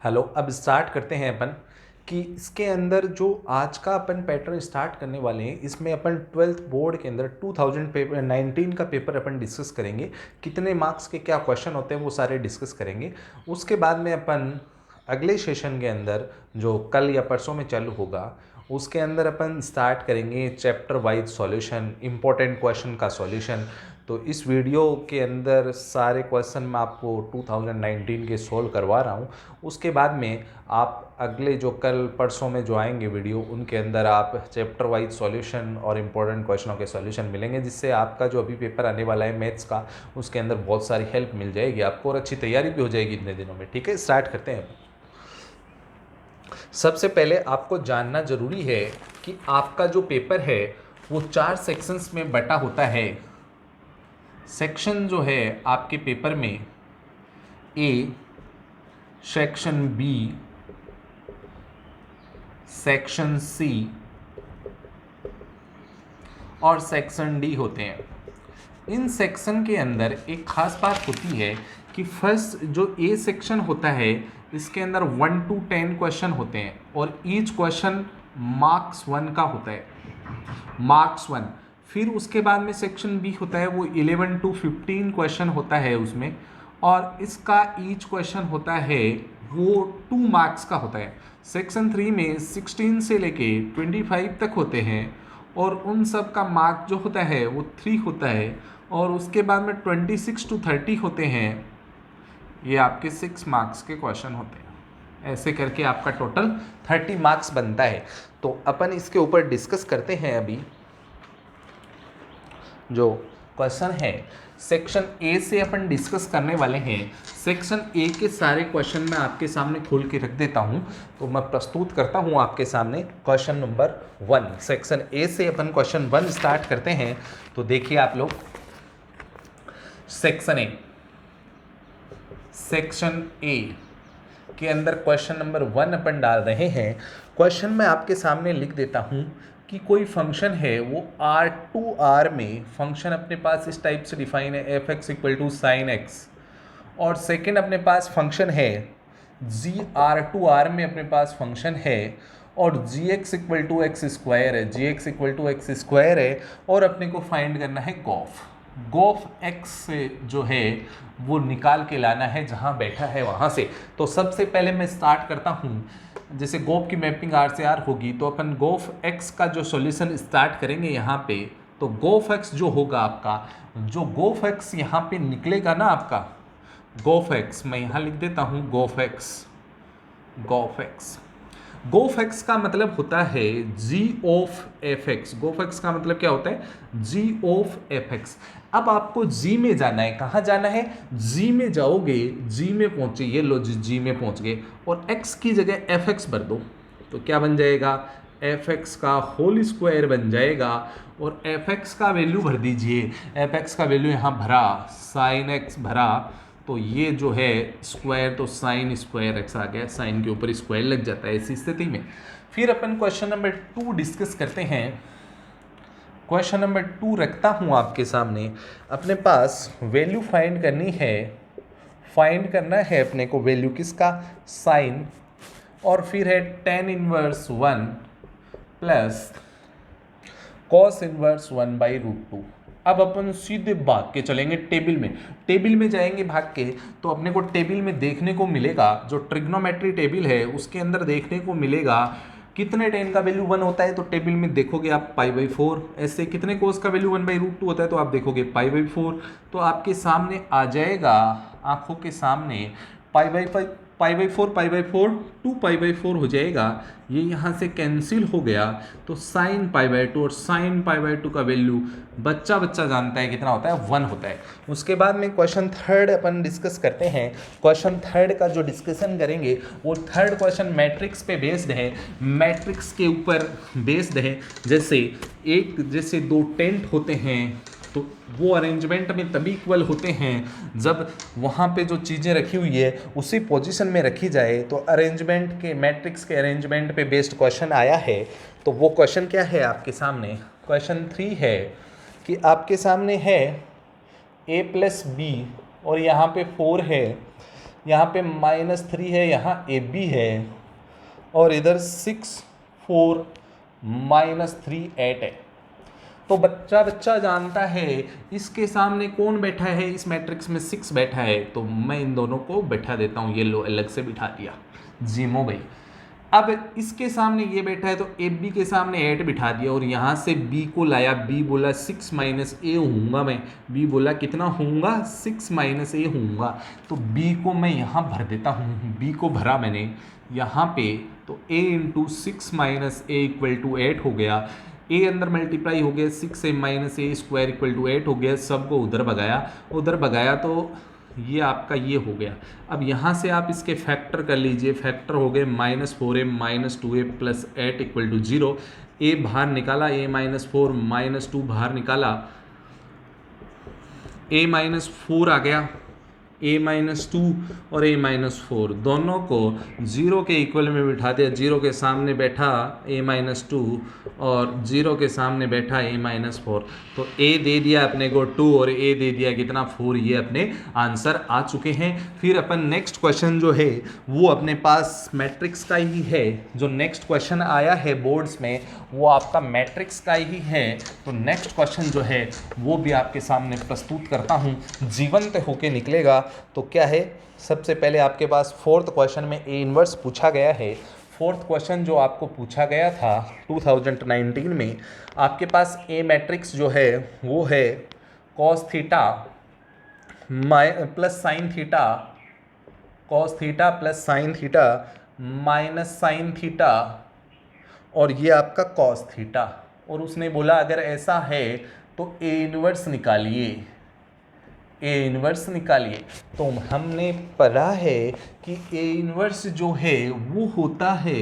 Hello. अब start करते हैं अपन कि इसके अंदर जो आज का अपन पैटर्न स्टार्ट करने वाले हैं, इसमें अपन 12th बोर्ड के अंदर 2019 का पेपर अपन डिस्कस करेंगे। कितने मार्क्स के क्या क्वेश्चन होते हैं वो सारे डिस्कस करेंगे। उसके बाद में अपन अगले सेशन के अंदर जो कल या परसों में चालू होगा उसके अंदर अपन स्टार्ट करेंगे chapter wise solution, important question का सॉल्यूशन। तो इस वीडियो के अंदर सारे क्वेश्चन मैं आपको 2019 के सॉल्व करवा रहा हूँ। उसके बाद में आप अगले जो कल परसों में जो आएंगे वीडियो, उनके अंदर आप चैप्टर वाइज सॉल्यूशन और इम्पोर्टेंट क्वेश्चनों के सॉल्यूशन मिलेंगे, जिससे आपका जो अभी पेपर आने वाला है मैथ्स का, उसके अंदर बहुत सारी हेल्प मिल जाएगी आपको और अच्छी तैयारी भी हो जाएगी इतने दिनों में। ठीक है, स्टार्ट करते हैं। सबसे पहले आपको जानना ज़रूरी है कि आपका जो पेपर है वो 4 सेक्शंस में बटा होता है। सेक्शन जो है आपके पेपर में ए, सेक्शन बी, सेक्शन सी और सेक्शन डी होते हैं। इन सेक्शन के अंदर एक खास बात होती है कि फर्स्ट जो ए सेक्शन होता है इसके अंदर 1 to 10 क्वेश्चन होते हैं और ईच क्वेश्चन मार्क्स 1 का होता है, मार्क्स 1। फिर उसके बाद में सेक्शन बी होता है, वो 11 to 15 क्वेश्चन होता है उसमें, और इसका ईच क्वेश्चन होता है वो 2 मार्क्स का होता है। सेक्शन 3 में 16 से लेके 25 तक होते हैं और उन सब का मार्क जो होता है वो 3 होता है, और उसके बाद में 26 to 30 होते हैं, ये आपके 6 मार्क्स के क्वेश्चन होते हैं। ऐसे करके आपका टोटल 30 मार्क्स बनता है। तो अपन इसके ऊपर डिस्कस करते हैं। अभी जो क्वेश्चन है सेक्शन ए से अपन डिस्कस करने वाले हैं। सेक्शन ए के सारे क्वेश्चन मैं आपके सामने खोल के रख देता हूं, तो मैं प्रस्तुत करता हूं आपके सामने क्वेश्चन नंबर 1। सेक्शन ए से अपन क्वेश्चन 1 स्टार्ट करते हैं। तो देखिए आप लोग, सेक्शन ए के अंदर क्वेश्चन नंबर 1 अपन डाल रहे हैं। क्वेश्चन मैं आपके सामने लिख देता हूं कि कोई फंक्शन है वो R2R में फंक्शन अपने पास इस टाइप से डिफाइन है f(x) = sin x, और सेकंड अपने पास फंक्शन है GR2R में अपने पास फंक्शन है और gx = x² है, gx = x² है, और अपने को फाइंड करना है गोफ x से जो है वो निकाल के लाना है जहाँ बैठा है वहाँ से। तो सबसे पहले मैं स्टार्ट करता हूँ, जैसे गोफ की मैपिंग R से R होगी तो अपन गोफ x का जो सॉल्यूशन स्टार्ट करेंगे यहाँ पे। तो गोफ x जो होगा आपका, जो गोफ x यहाँ पे निकलेगा ना आपका, गोफ x मैं यहाँ लिख देता हूँ गोफ गोफ x का मतलब होता है g ऑफ fx। गोफ x का मतलब क्या होता है? g of fx। अब आपको g में जाना है। कहाँ जाना है? g में जाओगे, g में पहुंचे, ये लो g में पहुंच गए, और x की जगह fx भर दो तो क्या बन जाएगा? fx का होल स्क्वायर बन जाएगा, और fx का वैल्यू भर दीजिए। fx का वैल्यू यहाँ भरा, sin x भरा, तो ये जो है स्क्वायर, तो साइन स्क्वायर एक्स आ गया, साइन के ऊपर स्क्वायर लग जाता है ऐसी स्थिति में। फिर अपन क्वेश्चन नंबर 2 डिस्कस करते हैं। क्वेश्चन नंबर 2 रखता हूँ आपके सामने। अपने पास वैल्यू फाइंड करनी है, फाइंड करना है अपने को वैल्यू किसका? साइन, और फिर है tan inverse 1 plus cos inverse 1/√2। अब अपन सीधे भाग के चलेंगे टेबल में जाएंगे भाग के, तो अपने को टेबल में देखने को मिलेगा, जो ट्रिग्नोमेट्री टेबल है उसके अंदर देखने को मिलेगा कितने tan का वैल्यू 1 होता है, तो टेबल में देखोगे आप π/4। ऐसे कितने cos का वैल्यू 1/√2 होता है, तो आप देखोगे π/4। तो आपके सामने आ जाएगा, आंखों के सामने π/4 2π/4 हो जाएगा। ये यहाँ से कैंसिल हो गया, तो sin π/2, और sin π/2 का वैल्यू बच्चा जानता है कितना होता है? 1 होता है। उसके बाद में क्वेश्चन 3 अपन डिस्कस करते हैं। क्वेश्चन 3 का जो डिस्कशन करेंगे वो 3rd क्वेश्चन मैट्रिक्स पे बेस्ड है, मैट्रिक्स के ऊपर बेस्ड है। जैसे 2 टेंट होते हैं तो वो अरेंजमेंट में तभी इक्वल होते हैं जब वहाँ पे जो चीज़ें रखी हुई है उसी पोजीशन में रखी जाए। तो अरेंजमेंट के, मैट्रिक्स के अरेंजमेंट पे बेस्ड क्वेश्चन आया है। तो वो क्वेश्चन क्या है आपके सामने? क्वेश्चन 3 है कि आपके सामने है a + b और यहाँ पे 4 है, यहाँ पे -3 है, यहाँ AB है, और इधर 6 4 -3 8 है। तो बच्चा जानता है इसके सामने कौन बैठा है, इस मैट्रिक्स में 6 बैठा है, तो मैं इन दोनों को बैठा देता हूँ, ये लो अलग से बिठा दिया जीमो भाई। अब इसके सामने ये बैठा है तो AB के सामने 8 बिठा दिया, और यहाँ से B को लाया, B बोला 6 A होऊंगा मैं, B बोला कितना होऊंगा 6 A होऊंगा, तो B को मैं यहाँ भर देता हूँ, B को भरा मैंने यहाँ पे, तो A into 6 A equal to 8 हो गया, A अंदर मल्टीप्लाई हो गया, 6 A स्क्वायर इक्वल टू 8 हो गया, सबको उधर भगाया तो ये आपका ये हो गया। अब यहाँ से आप इसके फैक्टर कर लीजिए, फैक्टर हो गए -4A -2A plus 8 equal to 0। A बाहर निकाला, A -4 -2 बाहर निकाला, A -4 आ गया, A -2 और A -4 दोनों को 0 के इक्वल में बिठा दिया, 0 के सामने बैठा A -2 और 0 के सामने बैठा A -4, तो A दे दिया अपने को 2 और A दे दिया कितना 4, ये अपने आंसर आ चुके हैं। फिर अपन नेक्स्ट क्वेश्चन जो है वो अपने पास मैट्रिक्स का ही है, जो नेक्स्ट क्वेश्चन आया है बोर्ड्स में वो आपका मैट्रिक्स का ही है, तो नेक्स्ट क्वेश्चन जो है वो भी आपके सामने प्रस्तुत करता हूँ, जीवंत होके निकलेगा। तो क्या है, सबसे पहले आपके पास 4th क्वेश्चन में A इन्वर्स पूछा गया है। 4th क्वेश्चन जो आपको पूछा गया था 2019 में, आपके पास A मैट्रिक्स जो है वो है cos theta plus sine theta, cos theta plus sine theta minus sine theta, और ये आपका cos थीटा, और उसने बोला अगर ऐसा है तो A इन्वर्स निकालिए, A इन्वर्स निकालिए। तो हमने पढ़ा है कि A इन्वर्स जो है वो होता है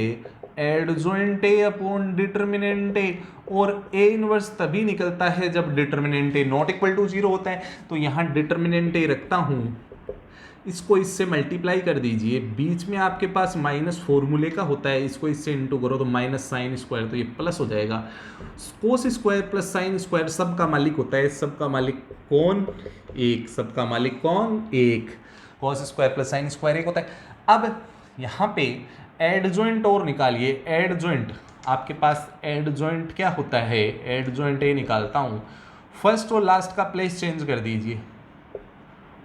adjoint A upon determinant A, और A इन्वर्स तभी निकलता है जब determinant A not equal to 0 होता है। तो यहाँ डिटर्मिनेंट A रखता हूँ, इसको इससे मल्टीप्लाई कर दीजिए, बीच में आपके पास माइनस फॉर्मूले का होता है, इसको इससे इंटू करो तो माइनस साइन स्क्वायर, तो ये प्लस हो जाएगा। Cos square plus sine square सबका मालिक होता है, सबका मालिक कौन, एक, सबका मालिक कौन, एक, cos square plus sine square एक होता है। अब यहाँ पे एडजॉइंट और निकालिए, एडजॉइंट आपके पास एडजॉइंट क्या होता है, एडजॉइंट ए निकालता हूँ, फर्स्ट और लास्ट का प्लेस चेंज कर दीजिए,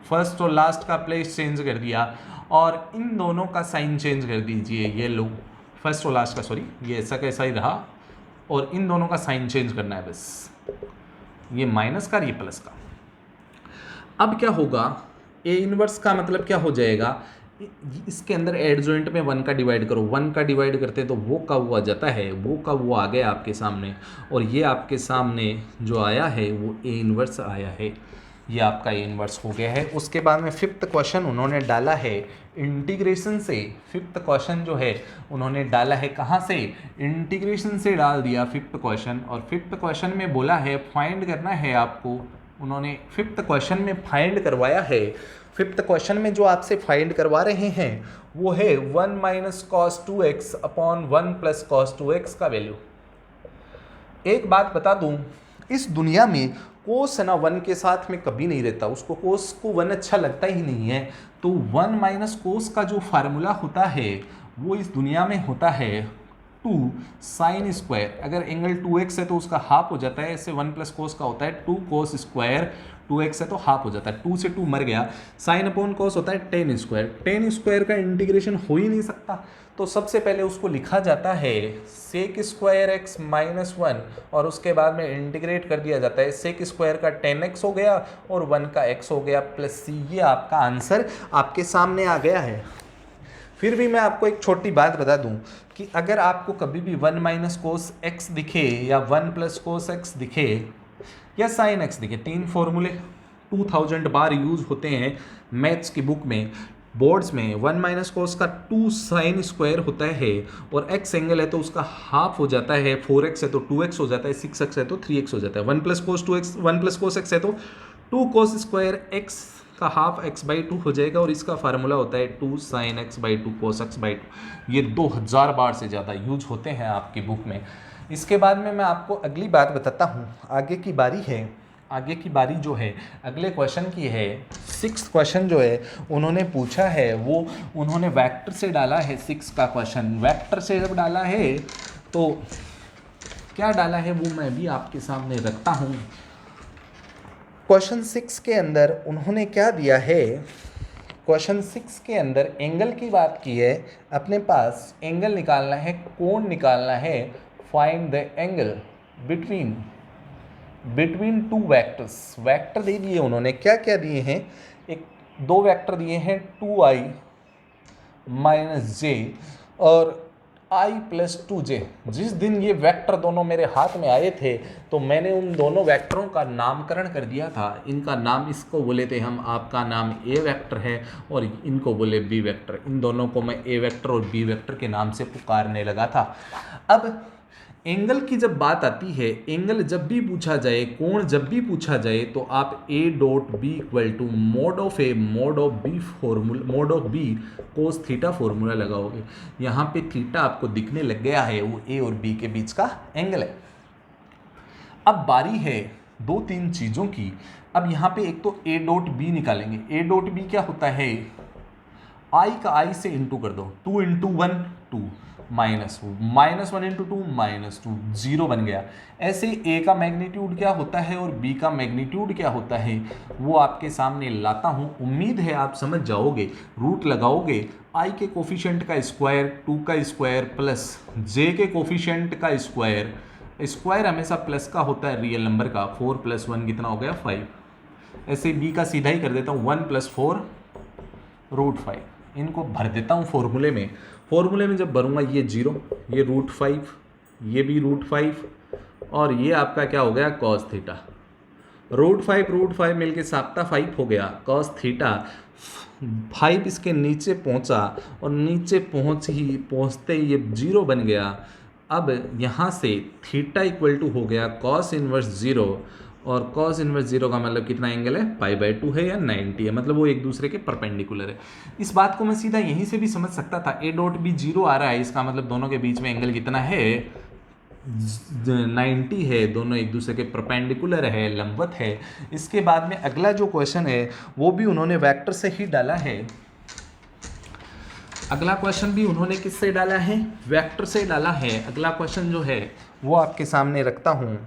फर्स्ट और लास्ट का प्लेस चेंज कर दिया, और इन दोनों का साइन चेंज कर दीजिए, ये लो फर्स्ट और लास्ट का, सॉरी ये ऐसा कैसा ही रहा, और इन दोनों का साइन चेंज करना है बस, ये माइनस का ये प्लस का। अब क्या होगा, ए इनवर्स का मतलब क्या हो जाएगा, इसके अंदर एडजॉइंट में 1 का डिवाइड करो, 1 का डिवाइड करते तो वो का वो आ जाता है, वो का वो आ गया आपके सामने, और ये आपके सामने जो आया है वो ए इनवर्स आया है, ये आपका ए इनवर्स हो गया है। उसके बाद में 5th क्वेश्चन उन्होंने डाला है इंटीग्रेशन से, 5th क्वेश्चन जो है उन्होंने डाला है कहाँ से, इंटीग्रेशन से डाल दिया 5th क्वेश्चन, और 5th क्वेश्चन में बोला है फाइंड करना है आपको, उन्होंने 5th क्वेश्चन में फाइंड करवाया है। 5th क्वेश्चन में जो आपसे फाइंड करवा रहे हैं वो है 1 minus cos 2x upon 1 plus cos 2x का वैल्यू। एक बात बता दूं, इस दुनिया में कोस है ना 1 के साथ में कभी नहीं रहता, उसको कोस को 1 अच्छा लगता ही नहीं है, तो 1 माइनस कोस का जो फार्मूला होता है वो इस दुनिया में होता है 2 साइन स्क्वायर, अगर एंगल 2x है तो उसका हाफ हो जाता है, ऐसे 1 प्लस कोस का होता है 2 कोस स्क्वायर, 2x है तो हाफ हो जाता है, 2 से 2 मर गया, साइन अपॉन कोस होता है 10 स्क्वायर, 10 स्क्वायर का इंटीग्रेशन हो ही नहीं सकता, तो सबसे पहले उसको लिखा जाता है सेक स्क्वायर x माइनस 1, और उसके बाद में इंटीग्रेट कर दिया जाता है, सेक स्क्वायर का 10x हो गया और 1 का x हो गया प्लस c, ये आपका आंसर आपके सामने आ गया है। फिर भी मैं आपको एक छोटी बात बता दूं कि अगर आपको कभी भी 1 माइनस कोस एक्स दिखे या 1 प्लस कोस एक्स दिखे या साइन एक्स दिखे, 3 फॉर्मूले 2000 बार यूज होते हैं मैथ्स की बुक में, बोर्ड्स में। 1 माइनस कोस का 2 साइन स्क्वायर होता है, और x एंगल है तो उसका हाफ हो जाता है, 4x है तो 2x हो जाता है, 6x है तो 3x हो जाता है, 1 plus cos 2x 1 plus cos x है तो 2 कोस स्क्वायर x का हाफ x/2 हो जाएगा, और इसका फार्मूला होता है 2 साइन x/2 कोस x/2। ये 2000 बार से ज़्यादा यूज होते हैं आपकी बुक में। इसके बाद में मैं आपको अगली बात बताता हूँ, आगे की बारी है आगे की बारी जो है अगले क्वेश्चन की है। 6th क्वेश्चन जो है उन्होंने पूछा है, वो उन्होंने वेक्टर से डाला है। 6 का क्वेश्चन वेक्टर से जब डाला है तो क्या डाला है वो मैं भी आपके सामने रखता हूँ। क्वेश्चन 6 के अंदर उन्होंने क्या दिया है, क्वेश्चन 6 के अंदर एंगल की बात की है। अपने पास एंगल निकालना है, कोण निकालना है। Find the angle between two vectors. Vector दे दिए उन्होंने, क्या क्या दिए हैं, एक दो वेक्टर दिए हैं 2i - j और i + 2j। जिस दिन ये वेक्टर दोनों मेरे हाथ में आए थे तो मैंने उन दोनों वेक्टरों का नामकरण कर दिया था। इनका नाम, इसको बोले थे हम, आपका नाम a वेक्टर है और इनको बोले b वेक्टर। इन दोनों को मैं a वेक्टर और b वेक्टर के नाम से पुकारने लगा था। अब एंगल की जब बात आती है, एंगल जब भी पूछा जाए, कोण जब भी पूछा जाए, तो आप a.b = mod of b cos theta formula लगाओगे। यहाँ पे थीटा आपको दिखने लग गया है, वो a और b के बीच का एंगल है। अब बारी है 2-3 चीज़ों की। अब यहाँ पे एक तो a.b निकालेंगे। a.b क्या होता है, i का i से इंटू कर दो, 2 × 1 2 -1 × 2 -2 0 बन गया। ऐसे a का मैग्नीट्यूड क्या होता है और b का मैग्नीट्यूड क्या होता है वो आपके सामने लाता हूँ। उम्मीद है आप समझ जाओगे। रूट लगाओगे, i के कोफिशिएंट का स्क्वायर 2 का स्क्वायर प्लस j के कोफिशिएंट का स्क्वायर। स्क्वायर हमेशा प्लस का होता है रियल नंबर का। 4 + 1 कितना हो गया, 5। ऐसे b का सीधा ही कर देता हूँ, 1 + 4 √5। इनको भर देता हूँ फॉर्मूले में। फॉर्मूले में जब भरूंगा ये 0, ये √5, ये भी √5 और ये आपका क्या हो गया, cos थीटा। √5 मिलके साप्ता 5 हो गया, cos थीटा 5 इसके नीचे पहुंचा और नीचे पहुंचते ही ये 0 बन गया। अब यहाँ से थीटा = हो गया cos इनवर्स 0 और cos इनवर्स 0 का मतलब कितना एंगल है, π/2 है या 90 है, मतलब वो एक दूसरे के परपेंडिकुलर है। इस बात को मैं सीधा यहीं से भी समझ सकता था। a.b 0 आ रहा है, इसका मतलब दोनों के बीच में एंगल कितना है, 90 है। दोनों एक दूसरे के परपेंडिकुलर है, लंबवत है। इसके बाद में अगला जो क्वेश्चन है वो भी उन्होंने वेक्टर से ही डाला है। अगला क्वेश्चन भी उन्होंने किससे डाला है, वेक्टर से डाला है। अगला क्वेश्चन जो है वो आपके सामने रखता हूँ।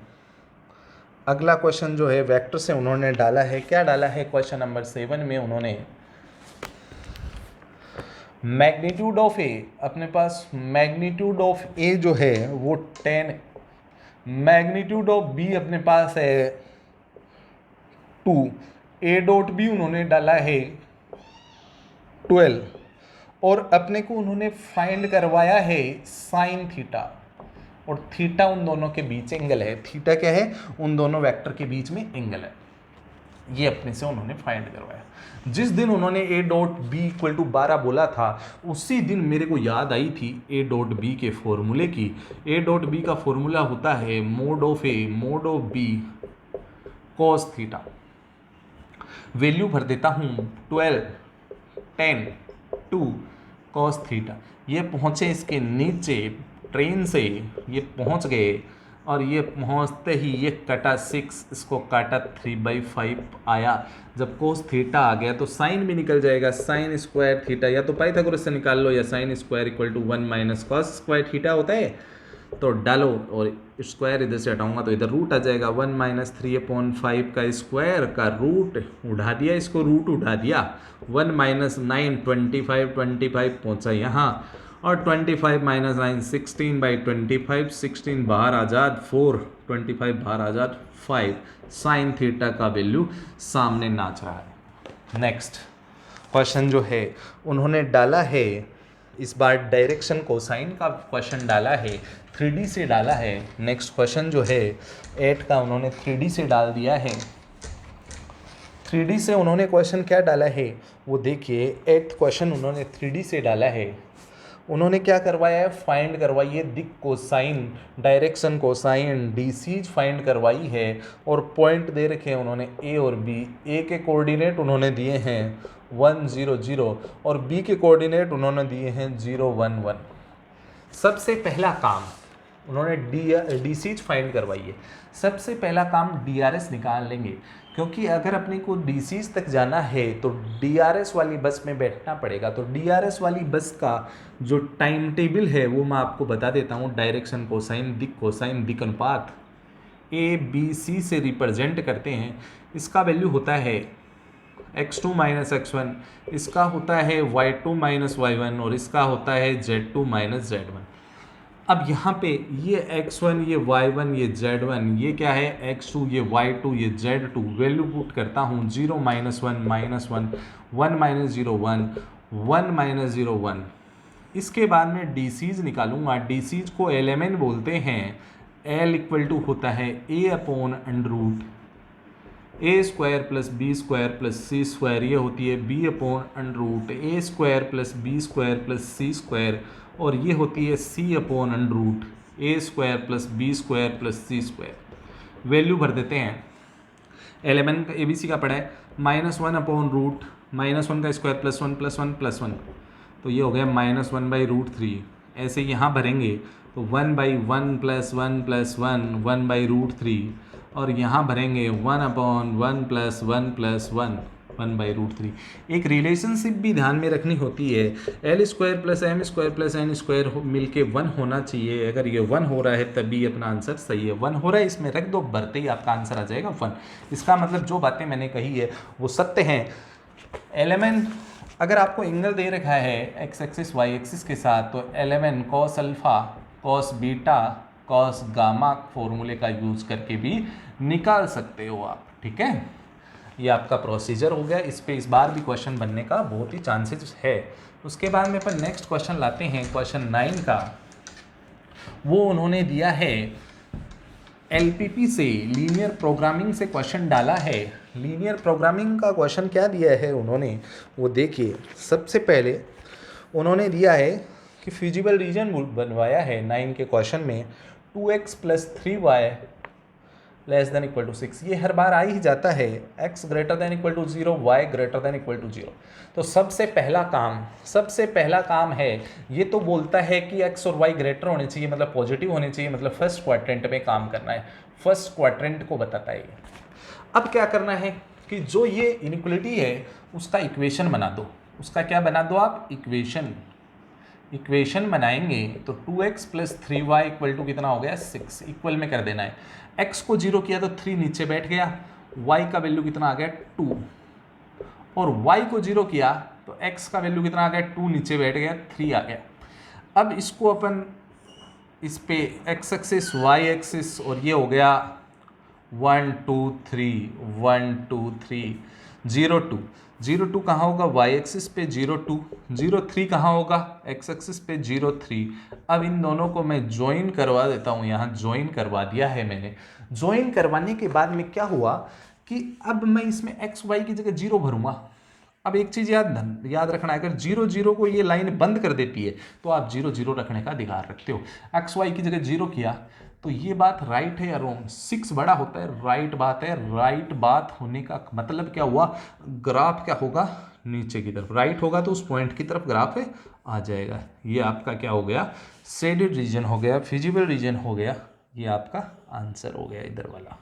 अगला क्वेश्चन जो है वेक्टर से उन्होंने डाला है। क्या डाला है, क्वेश्चन नंबर 7 में उन्होंने मैग्नीट्यूड ऑफ ए, अपने पास मैग्नीट्यूड ऑफ ए जो है वो 10, मैग्नीट्यूड ऑफ बी अपने पास है 2, a.b उन्होंने डाला है 12 और अपने को उन्होंने फाइंड करवाया है साइन थीटा। और थीटा उन दोनों के बीच एंगल है। थीटा क्या है, उन दोनों वेक्टर के बीच में एंगल है। ये अपने से उन्होंने फाइंड करवाया। जिस दिन उन्होंने a.b = 12 बोला था उसी दिन मेरे को याद आई थी a.b के फॉर्मूले की। a.b का फॉर्मूला होता है mod of a mod of b cos theta. Value भर देता हूँ 12 10 2 cos थीटा। ये पहुँचे इसके नीचे ट्रेन से, ये पहुँच गए और ये पहुँचते ही ये कटा 6, इसको काटा 3/5 आया। जब cos थीटा आ गया तो साइन भी निकल जाएगा, साइन स्क्वायर थीटा या तो पाइथागोरस से निकाल लो या sine square = 1 - cos square theta होता है। तो डालो और स्क्वायर इधर से हटाऊंगा तो इधर रूट आ जाएगा। 1 - 3/5 का स्क्वायर का रूट उठा दिया, इसको रूट उठा दिया। 1 - 9 25 पहुंचा यहाँ और 25 - 9 16/25, 16 बाहर आज़ाद 4, 25 बाहर आज़ाद 5। साइन थीटा का वैल्यू सामने नाच रहा है। नेक्स्ट क्वेश्चन जो है उन्होंने डाला है, इस बार डायरेक्शन कोसाइन का क्वेश्चन डाला है, 3D से डाला है। नेक्स्ट क्वेश्चन जो है 8 का उन्होंने 3D से डाल दिया है। 3D से उन्होंने क्वेश्चन क्या डाला है वो देखिए। 8th क्वेश्चन उन्होंने 3D से डाला है। उन्होंने क्या करवाया है, फाइंड करवाइए दिक cosine, direction cosine, DCs find करवाई है और पॉइंट दे रखे हैं उन्होंने ए और बी। ए के कोऑर्डिनेट उन्होंने दिए हैं 1 0 0 और बी के कोऑर्डिनेट उन्होंने दिए हैं 0 1 1। सबसे पहला काम उन्होंने डीसीज फाइंड करवाई है। सबसे पहला काम डीआरएस निकाल लेंगे, क्योंकि अगर अपने को डीसीज तक जाना है तो डीआरएस वाली बस में बैठना पड़ेगा। तो डीआरएस वाली बस का जो टाइम टेबल है वो मैं आपको बता देता हूँ। डायरेक्शन, कोसाइन, दिक अनुपात ए बी सी से रिप्रेजेंट करते हैं। इसका वैल्यू होता है x2 माइनस x1, इसका होता है y2 माइनस y1 और इसका होता है z2 माइनस z1। अब यहाँ पे ये x1, ये y1, ये z1, ये क्या है x2, ये y2, ये z2, वैल्यू पुट करता हूँ 0 माइनस 1 माइनस 1, 1 माइनस 0 1, 1 माइनस 0 1। इसके बाद में डीसीज निकालूंगा। डीसीज को एलिमेंट बोलते हैं। एल इक्वल टू होता है A upon under root A square plus B square plus C square, ये होती है B upon under root A square plus B square plus C square, और ये होती है C upon under root A square plus B square plus C square. Value भर देते हैं। एलिमेंट ए बी सी का पड़ा है -1 अपॉन रूट -1 का स्क्वायर प्लस 1 प्लस 1 प्लस 1, तो ये हो गया -1 बाई √3। ऐसे यहाँ भरेंगे तो 1 बाई 1 प्लस 1 प्लस 1, 1 बाई √3, और यहाँ भरेंगे 1 अपॉन 1 प्लस 1 प्लस 1, 1 बाई √3। एक रिलेशनशिप भी ध्यान में रखनी होती है। L square plus M square plus N square मिल के 1 होना चाहिए। अगर ये 1 हो रहा है तभी अपना आंसर सही है। 1 हो रहा है इसमें रख दो, भरते ही आपका आंसर आ जाएगा 1। इसका मतलब जो बातें मैंने कही है वो सत्य हैं। एलिमेंट अगर आपको एंगल दे रखा है एक्स एक्सिस वाई एक्सिस के साथ, तो element cos alpha, cos beta, cos gamma फॉर्मूले का यूज़ करके भी निकाल सकते हो आप। ठीक है, ये आपका प्रोसीजर हो गया। इस पे इस बार भी क्वेश्चन बनने का बहुत ही चांसेस है। उसके बाद में अपन नेक्स्ट क्वेश्चन लाते हैं, क्वेश्चन 9 का। वो उन्होंने दिया है एलपीपी से, लीनियर प्रोग्रामिंग से क्वेश्चन डाला है। लीनियर प्रोग्रामिंग का क्वेश्चन क्या दिया है उन्होंने, वो देखिए। सबसे पहले उन्होंने दिया है कि फिजिबल रीजन बनवाया है 9 के क्वेश्चन में 2x plus 3y less than equal to 6। ये हर बार आ ही जाता है, x greater than equal to 0, y greater than equal to 0। तो सबसे पहला काम है, ये तो बोलता है कि x और y ग्रेटर होने चाहिए, मतलब पॉजिटिव होने चाहिए, मतलब फर्स्ट क्वाड्रेंट में काम करना है। फर्स्ट क्वाड्रेंट को बताता है ये। अब क्या करना है कि जो ये इनइक्वलिटी है उसका इक्वेशन बना दो। उसका क्या बना दो आप, इक्वेशन बनाएंगे तो 2x plus 3y equal to कितना हो गया 6, इक्वल में कर देना है। x को 0 किया तो 3 नीचे बैठ गया, y का वैल्यू कितना आ गया 2, और y को 0 किया तो x का वैल्यू कितना आ गया 2 नीचे बैठ गया 3 आ गया। अब इसको अपन इस पे x एक्सिस y एक्सिस, और ये हो गया 1 2 3 1 2 3 0 2 0 2 कहाँ होगा y एक्सिस पे 0 2, 0 3 कहाँ होगा x एक्सिस पे 0 3। अब इन दोनों को मैं ज्वाइन करवा देता हूँ, यहाँ ज्वाइन करवा दिया है मैंने। ज्वाइन करवाने के बाद में क्या हुआ कि अब मैं इसमें x y की जगह 0 भरूंगा। अब एक चीज़ याद रखना है, अगर 0 0 को ये लाइन बंद कर देती है तो आप 0 0 रखने का अधिकार रखते हो। एक्स वाई की जगह 0 किया तो ये बात राइट है या रॉन्ग, 6 बड़ा होता है, राइट बात है। राइट बात होने का मतलब क्या हुआ, ग्राफ क्या होगा नीचे की तरफ, राइट होगा तो उस पॉइंट की तरफ ग्राफ है आ जाएगा। ये आपका क्या हो गया, शेडेड रीजन हो गया, फिजिबल रीजन हो गया। ये आपका आंसर हो गया इधर वाला,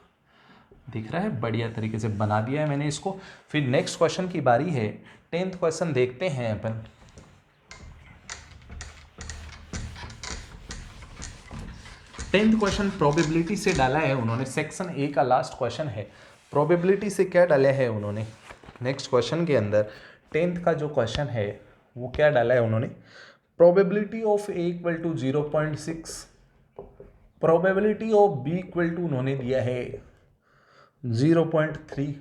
दिख रहा है, बढ़िया तरीके से बना दिया है मैंने इसको। फिर नेक्स्ट क्वेश्चन की बारी है, 10th क्वेश्चन देखते हैं अपन। टेंथ क्वेश्चन प्रोबेबिलिटी से डाला है उन्होंने, सेक्शन ए का लास्ट क्वेश्चन है। प्रोबेबिलिटी से क्या डाला है उन्होंने नेक्स्ट क्वेश्चन के अंदर, 10th का जो क्वेश्चन है वो क्या डाला है उन्होंने, probability of A equal to 0.6, probability of B equal to उन्होंने दिया है 0.3,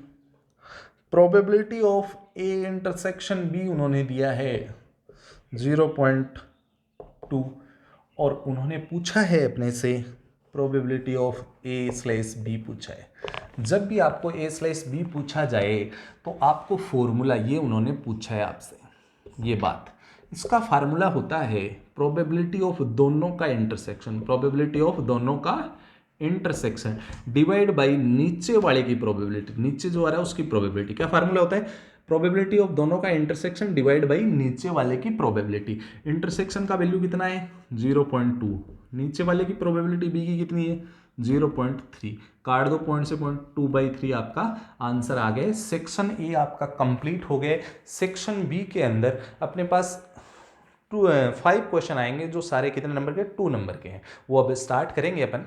probability of A intersection B उन्होंने दिया है 0.2, और उन्होंने पूछा है अपने से प्रोबेबिलिटी ऑफ A/B पूछा है। जब भी आपको A/B पूछा जाए तो आपको फॉर्मूला, ये उन्होंने पूछा है आपसे ये बात, इसका फार्मूला होता है प्रोबेबिलिटी ऑफ दोनों का इंटरसेक्शन, प्रोबेबिलिटी ऑफ दोनों का इंटरसेक्शन डिवाइड बाई नीचे वाले की प्रोबेबिलिटी, नीचे जो आ रहा है उसकी प्रोबेबिलिटी। क्या फार्मूला होता है, प्रोबेबिलिटी ऑफ दोनों का इंटरसेक्शन डिवाइड बाई नीचे वाले की प्रोबेबिलिटी। इंटरसेक्शन का वैल्यू कितना है 0.2, नीचे वाले की प्रोबेबिलिटी बी की कितनी है 0.3, काट दो पॉइंट से पॉइंट, 2/3 आपका आंसर आ गया। सेक्शन ए आपका कंप्लीट हो गया। सेक्शन बी के अंदर अपने पास 5 क्वेश्चन आएंगे जो सारे कितने नंबर के 2 नंबर के हैं, वो अब स्टार्ट करेंगे अपन।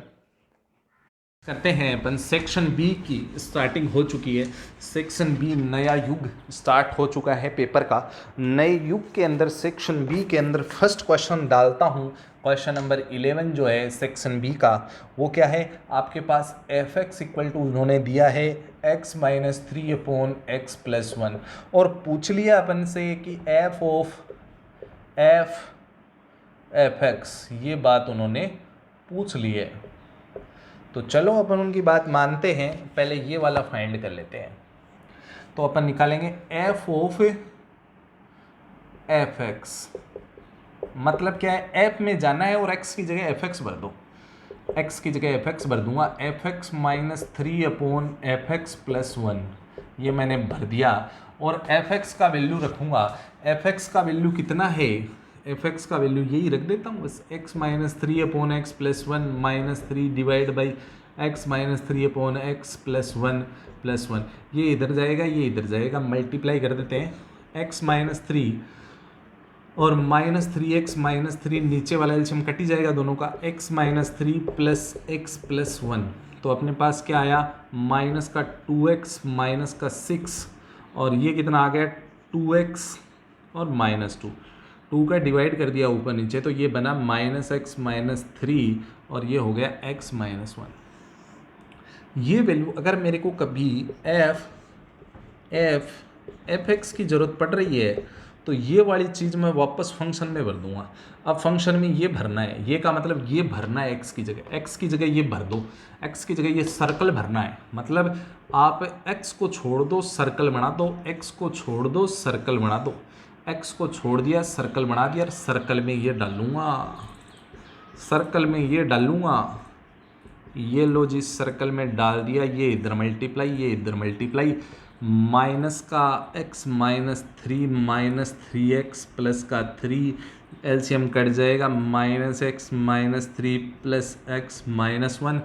करते हैं अपन सेक्शन बी की स्टार्टिंग हो चुकी है। सेक्शन बी नया युग स्टार्ट हो चुका है पेपर का। नए युग के अंदर सेक्शन बी के अंदर फर्स्ट क्वेश्चन डालता हूँ। क्वेश्चन नंबर 11 जो है सेक्शन बी का, वो क्या है आपके पास एफ एक्स इक्वल टू उन्होंने दिया है x माइनस 3/x+1 और पूछ लिया अपन से कि एफ ऑफ एफ एक्स, ये बात उन्होंने पूछ ली है। तो चलो अपन उनकी बात मानते हैं, पहले ये वाला फाइंड कर लेते हैं। तो अपन निकालेंगे एफ ऑफ एफ एक्स, मतलब क्या है एफ में जाना है और एक्स की जगह एफ एक्स भर दो, एक्स की जगह एफ एक्स भर दूंगा। एफ एक्स माइनस 3/f(x+1) ये मैंने भर दिया और एफ एक्स का वैल्यू रखूंगा। एफ एक्स का वैल्यू कितना है, एफ एक्स का वैल्यू यही रख देता हूँ बस, x minus 3/x+1 minus 3 divide by x minus 3/x+1+1, ये इधर जाएगा ये इधर जाएगा, मल्टीप्लाई कर देते हैं। x माइनस 3 और माइनस 3x माइनस 3 नीचे वाला एलसीएम कट ही जाएगा दोनों का, x माइनस 3 प्लस x+1, तो अपने पास क्या आया माइनस का 2x माइनस का 6 और ये कितना आ गया 2x और माइनस 2 का डिवाइड कर दिया ऊपर नीचे, तो ये बना -x माइनस 3 और ये हो गया x माइनस 1। ये वैल्यू अगर मेरे को कभी एफ एक्स की ज़रूरत पड़ रही है तो ये वाली चीज़ मैं वापस फंक्शन में भर दूंगा। अब फंक्शन में ये भरना है, ये का मतलब ये भरना है x की जगह ये भर दो, x की जगह ये सर्कल भरना है, मतलब आप x को छोड़ दो सर्कल बना दो, x को छोड़ दो सर्कल बना दो, x को छोड़ दिया सर्कल बना दिया, सर्कल में ये डालूंगा, सर्कल में ये डालूंगा, ये लो जी सर्कल में डाल दिया, ये इधर मल्टीप्लाई ये इधर मल्टीप्लाई, माइनस का x minus 3 minus 3x plus का 3 एलसीएम कट जाएगा, -x minus 3 plus x minus 1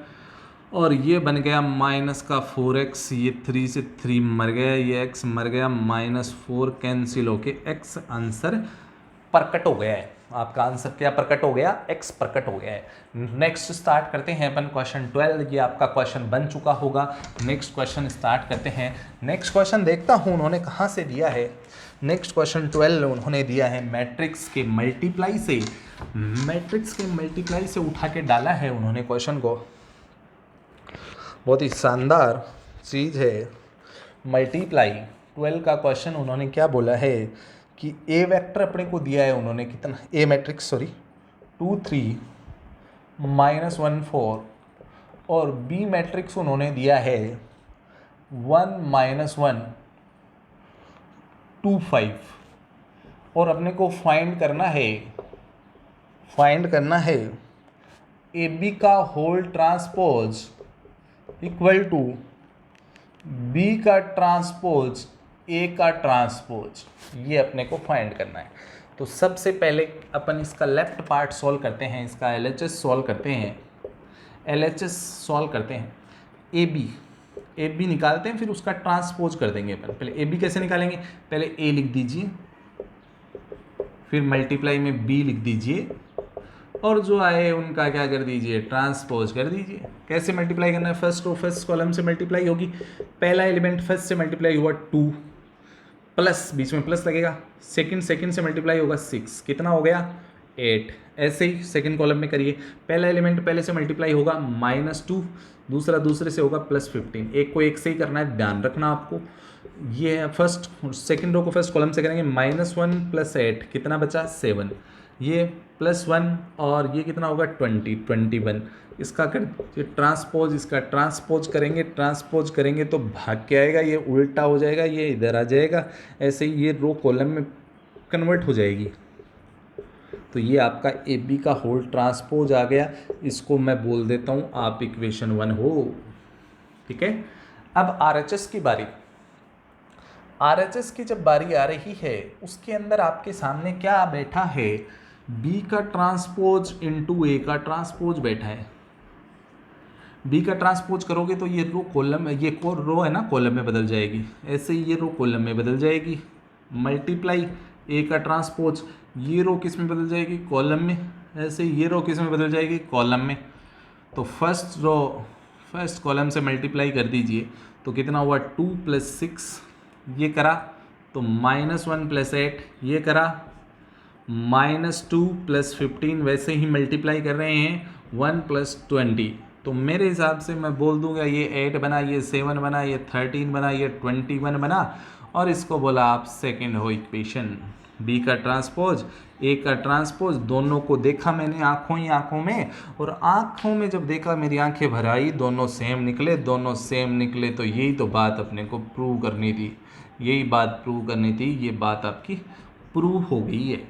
और ये बन गया माइनस का 4x, ये 3 से 3 मर गया, ये x मर गया, -4 कैंसिल होके x आंसर प्रकट हो गया है। आपका आंसर क्या प्रकट हो गया, x प्रकट हो गया है। नेक्स्ट स्टार्ट करते हैं अपन क्वेश्चन 12, ये आपका क्वेश्चन बन चुका होगा। नेक्स्ट क्वेश्चन स्टार्ट करते हैं। नेक्स्ट क्वेश्चन देखता हूँ उन्होंने कहाँ से दिया है। नेक्स्ट क्वेश्चन 12 उन्होंने दिया है मैट्रिक्स के मल्टीप्लाई से, मैट्रिक्स के मल्टीप्लाई से उठा के डाला है उन्होंने क्वेश्चन को, बहुत ही शानदार चीज़ है मल्टीप्लाई। 12 का क्वेश्चन उन्होंने क्या बोला है कि ए वेक्टर अपने को दिया है उन्होंने कितना, ए मैट्रिक्स 2 3 -1 4 और बी मैट्रिक्स उन्होंने दिया है 1 -1 2 5 और अपने को फाइंड करना है ए बी का whole transpose equal to B का ट्रांसपोज ए का ट्रांसपोज, ये अपने को फाइंड करना है। तो सबसे पहले अपन इसका लेफ्ट पार्ट सॉल्व करते हैं, इसका LHS सॉल्व करते हैं, LHS सॉल्व करते हैं। ए बी निकालते हैं, फिर उसका ट्रांसपोज कर देंगे अपन। पहले ए बी कैसे निकालेंगे, पहले ए लिख दीजिए, फिर मल्टीप्लाई में बी लिख दीजिए और जो आए उनका क्या कर दीजिए ट्रांसपोज कर दीजिए। कैसे मल्टीप्लाई करना है, फर्स्ट रो फर्स्ट कॉलम से मल्टीप्लाई होगी, पहला एलिमेंट फर्स्ट से मल्टीप्लाई हुआ 2 प्लस बीच में प्लस लगेगा, सेकंड से मल्टीप्लाई होगा 6, कितना हो गया 8। ऐसे ही सेकंड कॉलम में करिए, पहला एलिमेंट पहले से मल्टीप्लाई होगा -2, दूसरा दूसरे से होगा +15, एक को एक से ही करना है, ध्यान रखना आपको। ये है फर्स्ट, सेकंड रो को फर्स्ट कॉलम से करेंगे, -1 + 8 कितना बचा 7, ये +1 और ये कितना होगा 21, इसका कर ट्रांसपोज, इसका ट्रांसपोज करेंगे तो भाग के आएगा, ये उल्टा हो जाएगा, ये इधर आ जाएगा, ऐसे ही ये रो कॉलम में कन्वर्ट हो जाएगी। तो ये आपका ए बी का होल ट्रांसपोज आ गया, इसको मैं बोल देता हूँ आप इक्वेशन 1 हो। ठीक है, अब RHS की बारी। RHS की जब बारी आ रही है उसके अंदर आपके सामने क्या बैठा है, B का ट्रांसपोज इंटू A का ट्रांसपोज बैठा है। B का ट्रांसपोज करोगे तो ये रो कॉलम में, ये रो है ना कॉलम में बदल जाएगी, ऐसे ही ये रो कॉलम में बदल जाएगी। मल्टीप्लाई A का ट्रांसपोज, ये रो किस में बदल जाएगी, कॉलम में, ऐसे ये रो किस में बदल जाएगी, कॉलम में। तो फर्स्ट रो फर्स्ट कॉलम से मल्टीप्लाई कर दीजिए तो कितना हुआ 2 + 6, ये करा तो -1 + 8, ये करा -2 + 15, वैसे ही मल्टीप्लाई कर रहे हैं 1 + 20। तो मेरे हिसाब से मैं बोल दूंगा ये 8 बना, ये 7 बना, ये 13 बना, ये 21 बना, और इसको बोला आप सेकेंड हो इक्वेशन। B का ट्रांसपोज A का ट्रांसपोज, दोनों को देखा मैंने आँखों ही आँखों में, और आँखों में जब देखा मेरी आंखें भर आई, दोनों सेम निकले, दोनों सेम निकले। तो यही तो बात अपने को प्रूव करनी थी, यही बात प्रूव करनी थी, ये बात आपकी प्रूव हो गई है।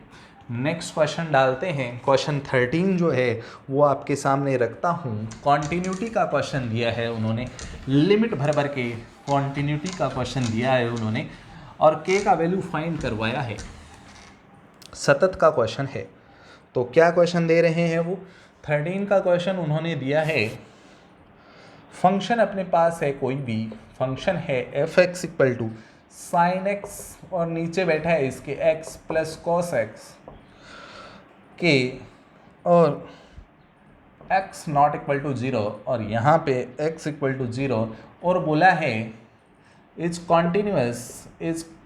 नेक्स्ट क्वेश्चन डालते हैं। क्वेश्चन 13 जो है वो आपके सामने रखता हूँ। कॉन्टिन्यूटी का क्वेश्चन दिया है उन्होंने, लिमिट भर भर के कॉन्टिन्यूटी का क्वेश्चन दिया है उन्होंने, और K का वैल्यू फाइंड करवाया है। सतत का क्वेश्चन है। तो क्या क्वेश्चन दे रहे हैं वो, 13 का क्वेश्चन उन्होंने दिया है, फंक्शन अपने पास है, कोई भी फंक्शन है f(x) = sin x, और नीचे बैठा है इसके x + cos x के, और x ≠ 0, और यहाँ पे x = 0, और बोला है इज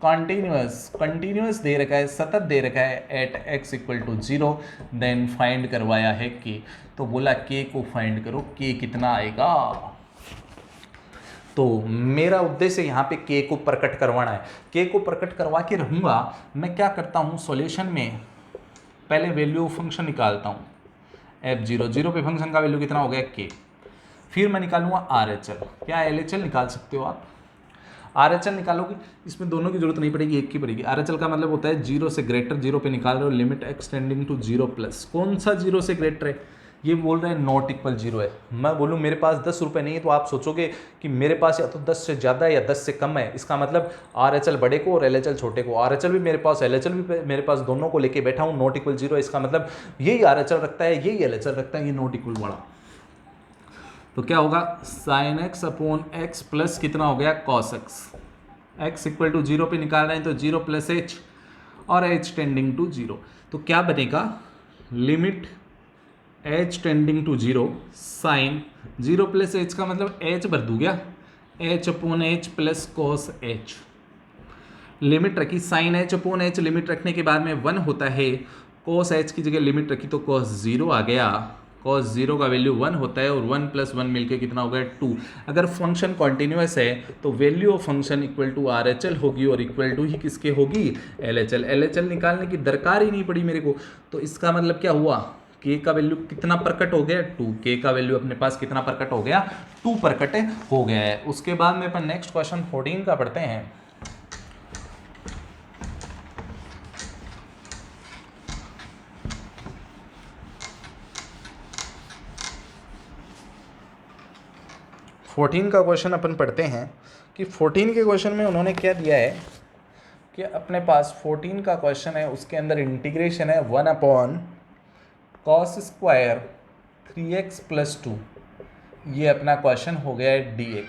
कॉन्टीन्यूअस दे रखा है, सतत दे रखा है एट x = 0, देन फाइंड करवाया है k। तो बोला k को फाइंड करो, k कितना आएगा। तो मेरा उद्देश्य यहाँ पे k को प्रकट करवाना है। k को प्रकट करवा के रहूँगा, मैं क्या करता हूँ सॉल्यूशन में, पहले वैल्यू ऑफ फंक्शन निकालता हूँ f(0), 0 पे फंक्शन का वैल्यू कितना हो गया k, फिर मैं निकालूंगा RHL, क्या LHL निकाल सकते हो आप, RHL निकालोगे, इसमें दोनों की जरूरत नहीं पड़ेगी, एक की पड़ेगी। RHL का मतलब होता है 0 से ग्रेटर, 0 पे निकाल रहे हो, लिमिट एक्सटेंडिंग टू 0+। कौन सा 0 से ग्रेटर है, ये बोल रहे हैं ≠ 0 है। मैं बोलूँ मेरे पास 10 रुपये नहीं है, तो आप सोचोगे कि मेरे पास या तो 10 से ज़्यादा है या 10 से कम है। इसका मतलब RHL बड़े को और LHL छोटे को, RHL भी मेरे पास, LHL भी मेरे पास, दोनों को लेके बैठा हूँ, ≠ 0 है। इसका मतलब यही RHL रखता है, यही LHL रखता है, ये ≠ बड़ा। तो क्या होगा, sin x/x प्लस कितना हो गया cos x, x = 0 पे निकाल रहे हैं तो 0 + h, और h टेंडिंग टू 0। तो क्या बनेगा, limit h tending to 0 sine 0 + h का मतलब h भर दूँ क्या, h/h plus cos h। Limit रखी sin h/h, लिमिट रखने के बाद में 1 होता है, cos h की जगह लिमिट रखी तो cos 0 आ गया, cos 0 का वैल्यू 1 होता है, और 1 + 1 मिलके कितना हो गया 2। अगर फंक्शन कॉन्टिन्यूअस है तो वैल्यू ऑफ फंक्शन = RHL होगी, और इक्वल टू ही किसके होगी, LHL। LHL निकालने की दरकार ही नहीं पड़ी मेरे को। तो इसका मतलब क्या हुआ, K का वैल्यू कितना प्रकट हो गया, 2। K का वैल्यू अपने पास कितना प्रकट हो गया, 2 प्रकट हो गया है। उसके बाद में अपन नेक्स्ट क्वेश्चन 14 का पढ़ते हैं। का क्वेश्चन अपन पढ़ते हैं कि 14 के क्वेश्चन में उन्होंने क्या दिया है कि अपने पास 14 का क्वेश्चन है, उसके अंदर इंटीग्रेशन है 1/cos² 3x + 2, ये अपना क्वेश्चन हो गया है dx।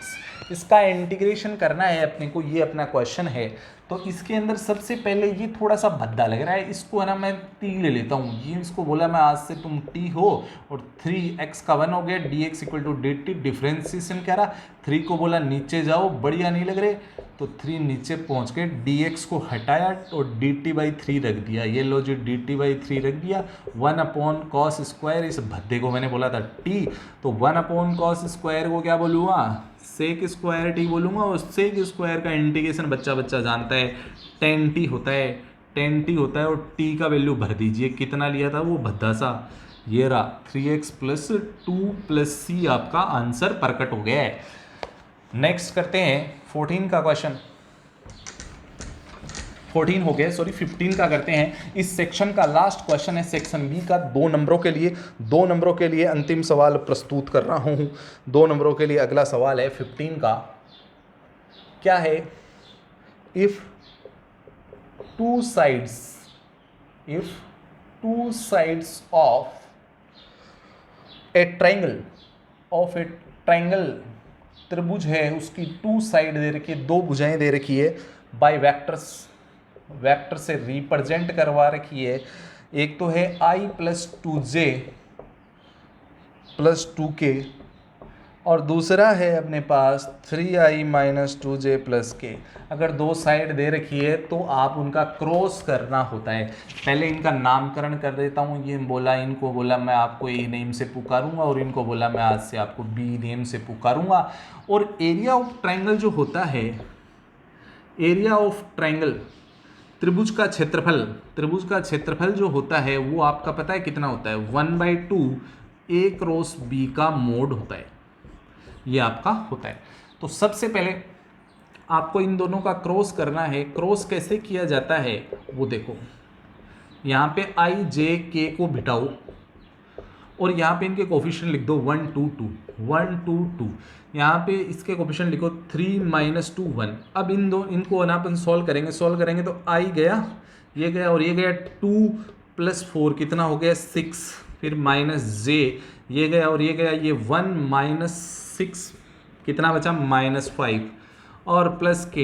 इसका इंटीग्रेशन करना है अपने को, ये अपना क्वेश्चन है। तो इसके अंदर सबसे पहले ये थोड़ा सा भद्दा लग रहा है, इसको है ना मैं t ले लेता हूँ। ये इसको बोला मैं आज से तुम t हो, और 3x का 1 हो गया, dx = dt, डिफ्रेंसिएशन कह रहा। 3 को बोला नीचे जाओ, बढ़िया नहीं लग रहे, तो 3 नीचे पहुँच के dx को हटाया और dt/3 रख दिया। ये लो जी dt/3 रख दिया। 1/cos², इस भद्दे को मैंने बोला था t, तो 1/cos² को क्या बोलूँगा, sec² बोलूँगा, और sec² का इंटीग्रेशन बच्चा बच्चा जानता है 10t होता है, 10t होता है, और t का वैल्यू भर दीजिए, कितना लिया था वो भद्दा सा, ये रहा 3x + 2 + c, आपका आंसर प्रकट हो गया है। नेक्स्ट करते हैं 14 का क्वेश्चन, 14 हो गया, सॉरी 15 का करते हैं। इस सेक्शन का लास्ट क्वेश्चन है सेक्शन बी का, 2 नंबरों के लिए। 2 नंबरों के लिए अंतिम सवाल प्रस्तुत कर रहा हूँ। 2 नंबरों के लिए अगला सवाल है 15 का, क्या है, if two sides of A triangle त्रिभुज है, उसकी टू साइड दे रखी है, दो भुजाएं दे रखी है, बाय वेक्टर से रिप्रेजेंट करवा रखी है। एक तो है i plus 2j plus 2k और दूसरा है अपने पास 3i minus 2j plus k। अगर दो साइड दे रखी है तो आप उनका क्रॉस करना होता है। पहले इनका नामकरण कर देता हूँ। ये बोला, इनको बोला मैं आपको ए नेम से पुकारूंगा और इनको बोला मैं आज से आपको बी नेम से पुकारूंगा। और एरिया ऑफ ट्राइंगल जो होता है, एरिया ऑफ ट्राइंगल त्रिभुज का क्षेत्रफल जो होता है वो आपका पता है कितना होता है? 1/2 a क्रॉस b का मोड होता है, ये आपका होता है। तो सबसे पहले आपको इन दोनों का क्रॉस करना है। क्रॉस कैसे किया जाता है वो देखो, यहाँ पे i j k को बिठाओ और यहाँ पे इनके कोफिशिएंट लिख दो 1 2 2 1 2 2। यहाँ पे इसके कोफिशिएंट लिखो 3 माइनस 2 1। अब इनको ना अपन सॉल्व करेंगे तो i गया, ये गया और ये गया 2 प्लस 4 कितना हो गया 6, फिर माइनस j ये गया और ये गया, ये 1 माइनस 6 कितना बचा -5 और प्लस k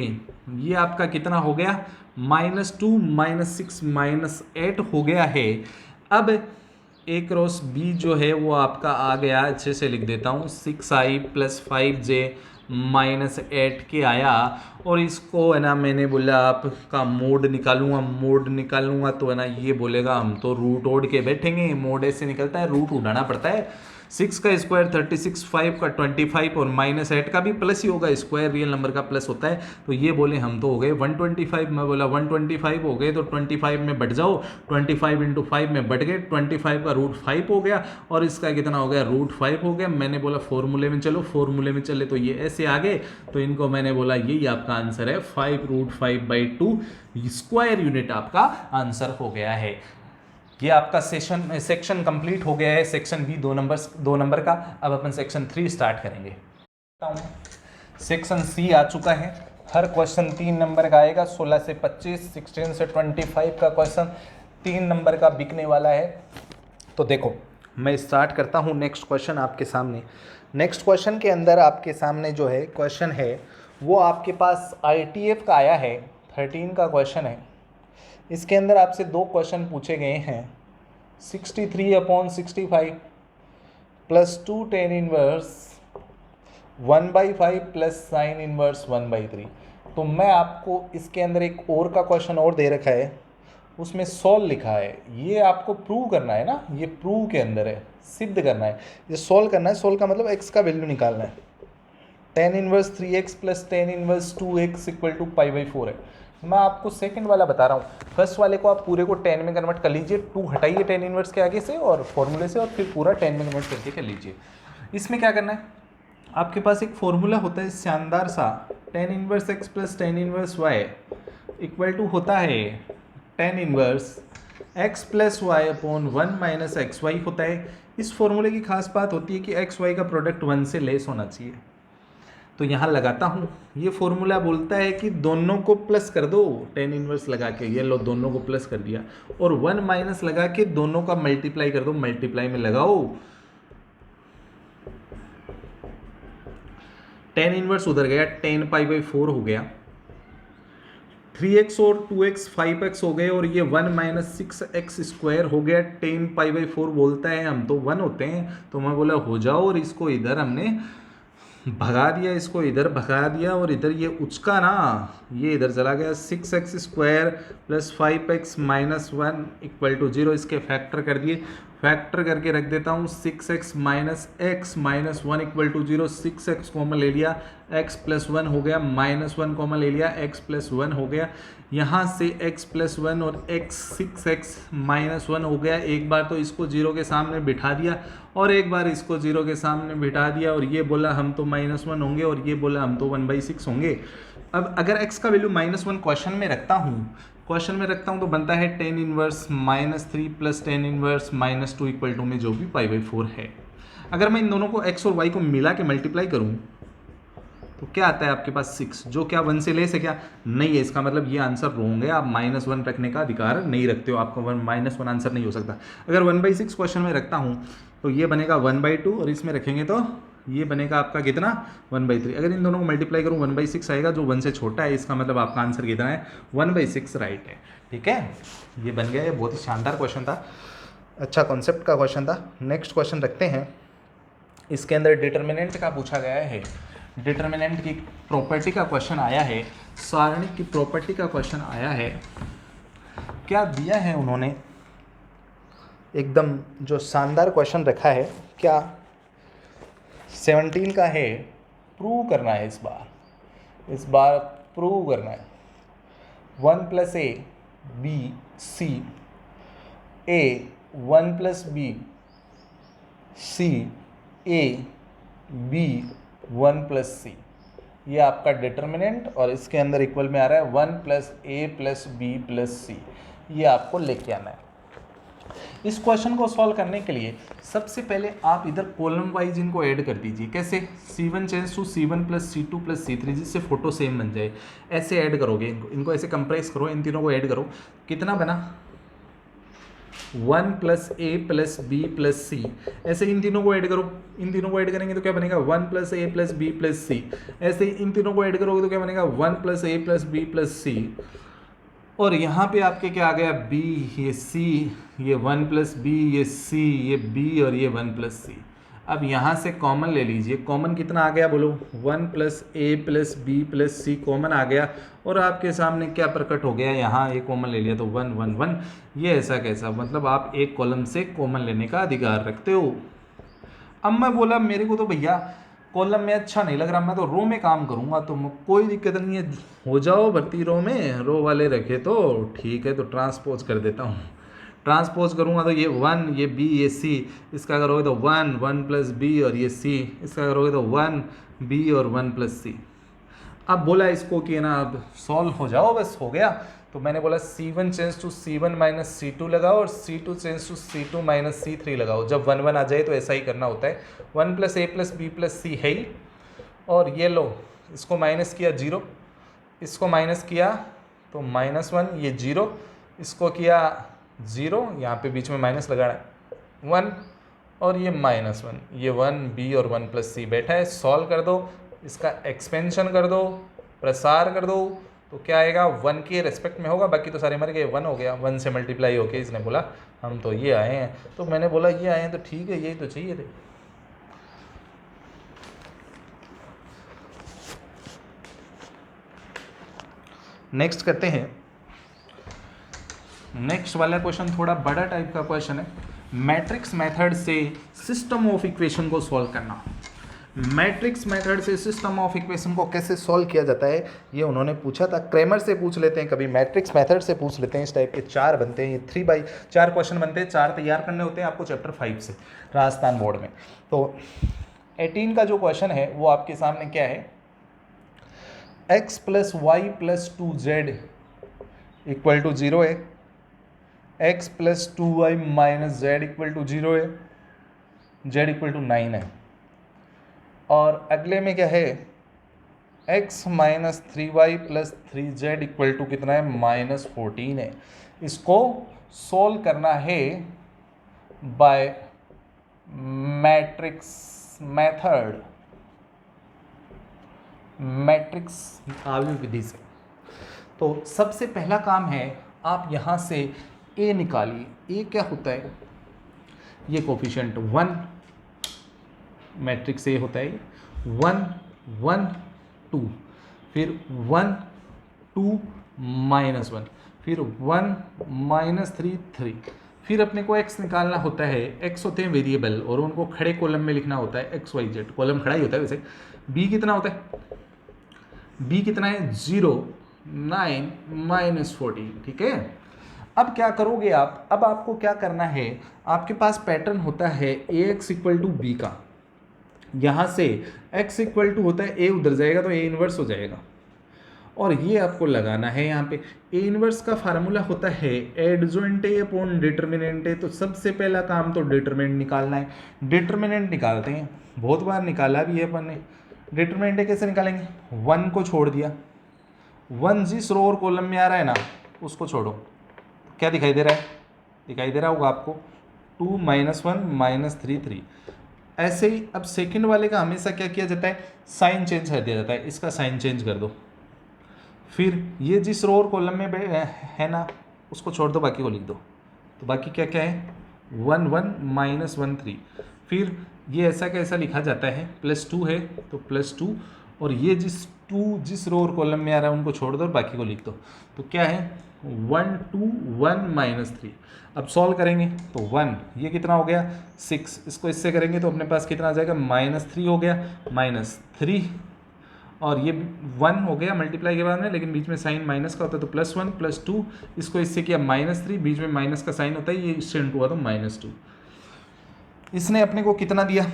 ये आपका कितना हो गया -2 -6 -8 हो गया है। अब a क्रॉस b जो है वो आपका आ गया, अच्छे से लिख देता हूँ 6i plus 5j minus 8k आया। और इसको है ना मैंने बोला आपका मोड निकालूंगा तो है ना ये बोलेगा हम तो रूट ओढ़ के बैठेंगे, मोड ऐसे निकलता है, रूट उड़ाना पड़ता है। 6 का स्क्वायर 36, 5 का 25 और -8 का भी प्लस ही होगा, स्क्वायर रियल नंबर का प्लस होता है। तो ये बोले हम तो हो गए 125, मैं बोला 125 हो गए तो 25 में बढ़ जाओ, 25 इंटू 5 में बढ़ गए, 25 का रूट 5 हो गया और इसका कितना हो गया रूट 5 हो गया। मैंने बोला फॉर्मूले में चलो, फॉर्मूले में चले तो ये ऐसे आ गए, तो इनको मैंने बोला यही आपका आंसर है 5√5/2 स्क्वायर यूनिट आपका आंसर हो गया है। ये आपका सेक्शन कंप्लीट हो गया है, सेक्शन बी 2 नंबर का। अब अपन सेक्शन 3 स्टार्ट करेंगे। सेक्शन सी आ चुका है, हर क्वेश्चन 3 नंबर का आएगा, 16 से 25, 16 से 25 का क्वेश्चन 3 नंबर का बिकने वाला है। तो देखो मैं स्टार्ट करता हूँ नेक्स्ट क्वेश्चन आपके सामने। नेक्स्ट क्वेश्चन के अंदर आपके सामने जो है क्वेश्चन है वो आपके पास ITF का आया है, 13 का क्वेश्चन है। इसके अंदर आपसे 2 क्वेश्चन पूछे गए हैं, 63/65 plus 2 tan inverse 1/5 plus sine inverse 1/3। तो मैं आपको इसके अंदर एक और का क्वेश्चन और दे रखा है, उसमें सॉल्व लिखा है, ये आपको प्रूव करना है ना, ये प्रूव के अंदर है, सिद्ध करना है, ये सॉल्व करना है। सॉल्व का मतलब x का वैल्यू निकालना है। tan inverse 3x plus tan inverse 2x equal to π/4 है। मैं आपको सेकंड वाला बता रहा हूँ, फर्स्ट वाले को आप पूरे को 10 में कन्वर्ट कर लीजिए, 2 हटाइए tan इनवर्स के आगे से और फॉर्मूले से, और फिर पूरा 10 में कन्वर्ट करके कर लीजिए। इसमें क्या करना है, आपके पास एक फॉर्मूला होता है शानदार सा, tan inverse x plus tan inverse y equal to होता है tan inverse x plus Y upon 1 minus X Y होता है। इस फॉर्मूले की खास बात होती है कि एक्स वाई का प्रोडक्ट 1 से लेस होना चाहिए। तो यहाँ लगाता हूँ, ये फॉर्मूला बोलता है कि दोनों को प्लस कर दो, tan इनवर्स लगा के, ये लो दोनों को प्लस कर दिया, और 1 माइनस लगा के दोनों का मल्टीप्लाई कर दो, मल्टीप्लाई में लगाओ, tan इनवर्स उधर गया, tan π/4 हो गया, 3x और 2x 5x हो गए, और ये 1 माइनस 6x स्क्वायर हो गया, tan π/4 बोलता है हम तो 1 होते हैं, तो मैं बोला हो जाओ, और इसको इधर हमने भगा दिया, इसको इधर भगा दिया, और इधर ये उचका ना, ये इधर चला गया, 6x square plus 5x minus 1 equal to 0, इसके फैक्टर कर दिए, फैक्टर करके रख देता हूँ, 6x minus x minus 1 equal to 0, 6x common ले लिया, x प्लस 1 हो गया, माइनस 1 कॉमन ले लिया, x प्लस 1 हो गया, यहाँ से x प्लस 1 और x 6x माइनस 1 हो गया। एक बार तो इसको 0 के सामने बिठा दिया और एक बार इसको 0 के सामने बिठा दिया, और ये बोला हम तो -1 होंगे और ये बोला हम तो 1/6 होंगे। अब अगर x का वैल्यू -1 क्वेश्चन में रखता हूँ तो बनता है tan inverse -3 plus tan inverse -2 equal to में जो भी π/4 है। अगर मैं इन दोनों को x और y को मिला के मल्टीप्लाई करूँ तो क्या आता है आपके पास 6, जो क्या 1 से लेस है क्या? नहीं है, इसका मतलब ये आंसर रॉन्ग है, आप -1 रखने का अधिकार नहीं रखते हो, आपका -1 आंसर नहीं हो सकता। अगर 1/6 क्वेश्चन में रखता हूँ तो ये बनेगा 1/2 और इसमें रखेंगे तो ये बनेगा आपका कितना 1/3। अगर इन दोनों को मल्टीप्लाई करूँ 1/6 आएगा, जो 1 से छोटा है, इसका मतलब आपका आंसर कितना है 1/6 राइट है। ठीक है, ये बन गया, ये बहुत ही शानदार क्वेश्चन था, अच्छा कॉन्सेप्ट का क्वेश्चन था। नेक्स्ट क्वेश्चन रखते हैं, इसके अंदर डिटर्मिनेंट का पूछा गया है, डिटर्मिनेंट की प्रॉपर्टी का क्वेश्चन आया है, सारणिक की प्रॉपर्टी का क्वेश्चन आया है। क्या दिया है उन्होंने, एकदम जो शानदार क्वेश्चन रखा है, क्या 17 का है, प्रूव करना है, इस बार प्रूव करना है। 1 + a b c a 1 + b c a b 1 + c, ये आपका डिटर्मिनेंट, और इसके अंदर इक्वल में आ रहा है 1 + a + b + c, ये आपको लेके आना है। इस क्वेश्चन को सॉल्व करने के लिए सबसे पहले आप इधर कॉलम वाइज इनको ऐड कर दीजिए। कैसे? C1 change to C1 + C2 + C3, जिससे फोटो सेम बन जाए। ऐसे ऐड करोगे इनको ऐसे कंप्रेस करो, इन तीनों को ऐड करो, कितना बना 1 + a + b + c। ऐसे इन तीनों को ऐड करो, इन तीनों को ऐड करेंगे तो क्या बनेगा 1 + a + b + c। ऐसे इन तीनों को ऐड करोगे तो क्या बनेगा 1 + a + b + c। और यहाँ पे आपके क्या आ गया b, ये c, ये 1 + b, ये c, ये b और ये 1 + c। अब यहाँ से कॉमन ले लीजिए, कॉमन कितना आ गया बोलो 1 + a + b + c कॉमन आ गया, और आपके सामने क्या प्रकट हो गया, यहाँ एक कॉमन ले लिया तो 1 1 1। ये ऐसा कैसा, मतलब आप एक कॉलम से कॉमन लेने का अधिकार रखते हो। अब मैं बोला मेरे को तो भैया कॉलम में अच्छा नहीं लग रहा, मैं तो रो में काम करूंगा, तो कोई दिक्कत नहीं है, हो जाओ भर्ती रो में, रो वाले रखे तो ठीक है, तो ट्रांसपोज कर देता हूँ। ट्रांसपोज करूँगा तो ये 1, ये b, ये c, इसका करोगे तो 1 1 + b और ये c, इसका करोगे तो 1 b और 1 + c। अब बोला इसको कि ना अब सॉल्व हो जाओ, बस हो गया। तो मैंने बोला C1 change to C1 - C2 लगाओ, और C2 change to C2 - C3 लगाओ। जब 1 1 आ जाए तो ऐसा ही करना होता है। 1 + a + b + c है ही, और ये लो इसको माइनस किया 0, इसको माइनस किया तो -1, ये 0, इसको किया 0, यहाँ पे बीच में माइनस लगाना है 1, और ये -1, ये 1 b और 1 + c बैठा है। सॉल्व कर दो, इसका एक्सपेंशन कर दो, प्रसार कर दो, तो क्या आएगा 1 के रेस्पेक्ट में होगा, बाकी तो सारे मर गए, 1 हो गया। 1 से मल्टीप्लाई होके इसने बोला हम तो ये आए हैं, तो मैंने बोला ये आए हैं तो ठीक है, यही तो चाहिए थे। नेक्स्ट करते हैं, नेक्स्ट वाला क्वेश्चन थोड़ा बड़ा टाइप का क्वेश्चन है। मैट्रिक्स मेथड से सिस्टम ऑफ इक्वेशन को सॉल्व करना। मैट्रिक्स मेथड से सिस्टम ऑफ इक्वेशन को कैसे सॉल्व किया जाता है ये उन्होंने पूछा था। क्रेमर से पूछ लेते हैं, कभी मैट्रिक्स मेथड से पूछ लेते हैं। इस टाइप के 4 बनते हैं, ये 3/4 क्वेश्चन बनते हैं, 4 तैयार करने होते हैं आपको चैप्टर 5 से राजस्थान बोर्ड में। तो 18 का जो क्वेश्चन है वो आपके सामने क्या है, x + y + 2z = 0 है, x + 2y - z = 0 है, z = 9 है। और अगले में क्या है, x - 3y + 3z = कितना है, -14 है। इसको सॉल्व करना है बाय मैट्रिक्स मेथड, मैट्रिक्स आव्यूह विधि से। तो सबसे पहला काम है आप यहाँ से a निकालिए। a क्या होता है, ये कोफिशिएंट 1, मैट्रिक्स A होता है 1 1 2, फिर 1 2 -1, फिर 1 -3 3, फिर अपने को x निकालना होता है। x होते हैं वेरिएबल, और उनको खड़े कॉलम में लिखना होता है, x y z कॉलम खड़ा ही होता है वैसे। b कितना होता है, b कितना है 0 9 -14, ठीक है। अब क्या करोगे आप, अब आपको क्या करना है, आपके पास पैटर्न होता है ax = b का। यहाँ से x = होता है a, उधर जाएगा तो a इनवर्स हो जाएगा, और ये आपको लगाना है यहाँ पे। a इनवर्स का फार्मूला होता है adjoint a upon determinant a। तो सबसे पहला काम तो डिटर्मिनेंट निकालना है। डिटर्मिनेंट निकालते हैं, बहुत बार निकाला भी है अपन ने। डिटरमिनेंट कैसे निकालेंगे, 1 को छोड़ दिया, 1 जिस रो और कॉलम में आ रहा है ना उसको छोड़ो, क्या दिखाई दे रहा है, दिखाई दे रहा होगा आपको 2 - 1 - 3 3। ऐसे ही अब सेकंड वाले का हमेशा क्या किया जाता है, साइन चेंज कर दिया जाता है, इसका साइन चेंज कर दो, फिर ये जिस रो और कॉलम में है ना उसको छोड़ दो, बाकी को लिख दो। तो बाकी क्या क्या है, 1 1 - 1 3। फिर ये ऐसा कैसा लिखा जाता है, +2 है तो +2, और ये जिस रो और कॉलम में आ रहा है उनको छोड़ दो और बाकी को लिख दो। तो क्या है 1 2 1 - 3। अब सॉल्व करेंगे तो 1 ये कितना हो गया 6, इसको इससे करेंगे तो अपने पास कितना आ जाएगा -3 हो गया, -3, और ये 1 हो गया मल्टीप्लाई के बाद में, लेकिन बीच में साइन माइनस का होता है तो +1 +2, इसको इससे किया -3, बीच में माइनस का साइन होता है, ये इससे इंटू हुआ तो -2। इसने अपने को कितना दिया,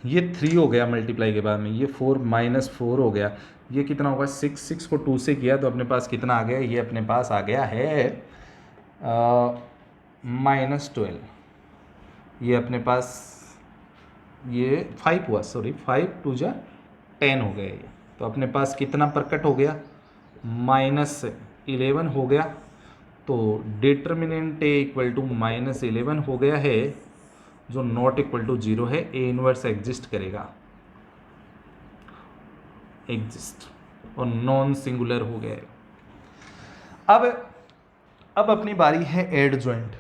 ये 3 हो गया मल्टीप्लाई के बाद में, ये 4 -4 हो गया, ये कितना होगा 6, 6 को 2 से किया तो अपने पास कितना आ गया, ये अपने पास आ गया है -12। ये अपने पास ये 5 हुआ, सॉरी 5 2 जा 10 हो गया ये। तो अपने पास कितना प्रकट हो गया, -11 हो गया। तो डिटर्मिनेंट ए इक्वल टू -11 हो गया है, जो नॉट इक्वल टू 0 है, ए इनवर्स एग्जिस्ट करेगा, एग्जिस्ट, और नॉन सिंगुलर हो गया है। अब अपनी बारी है एडजॉइंट।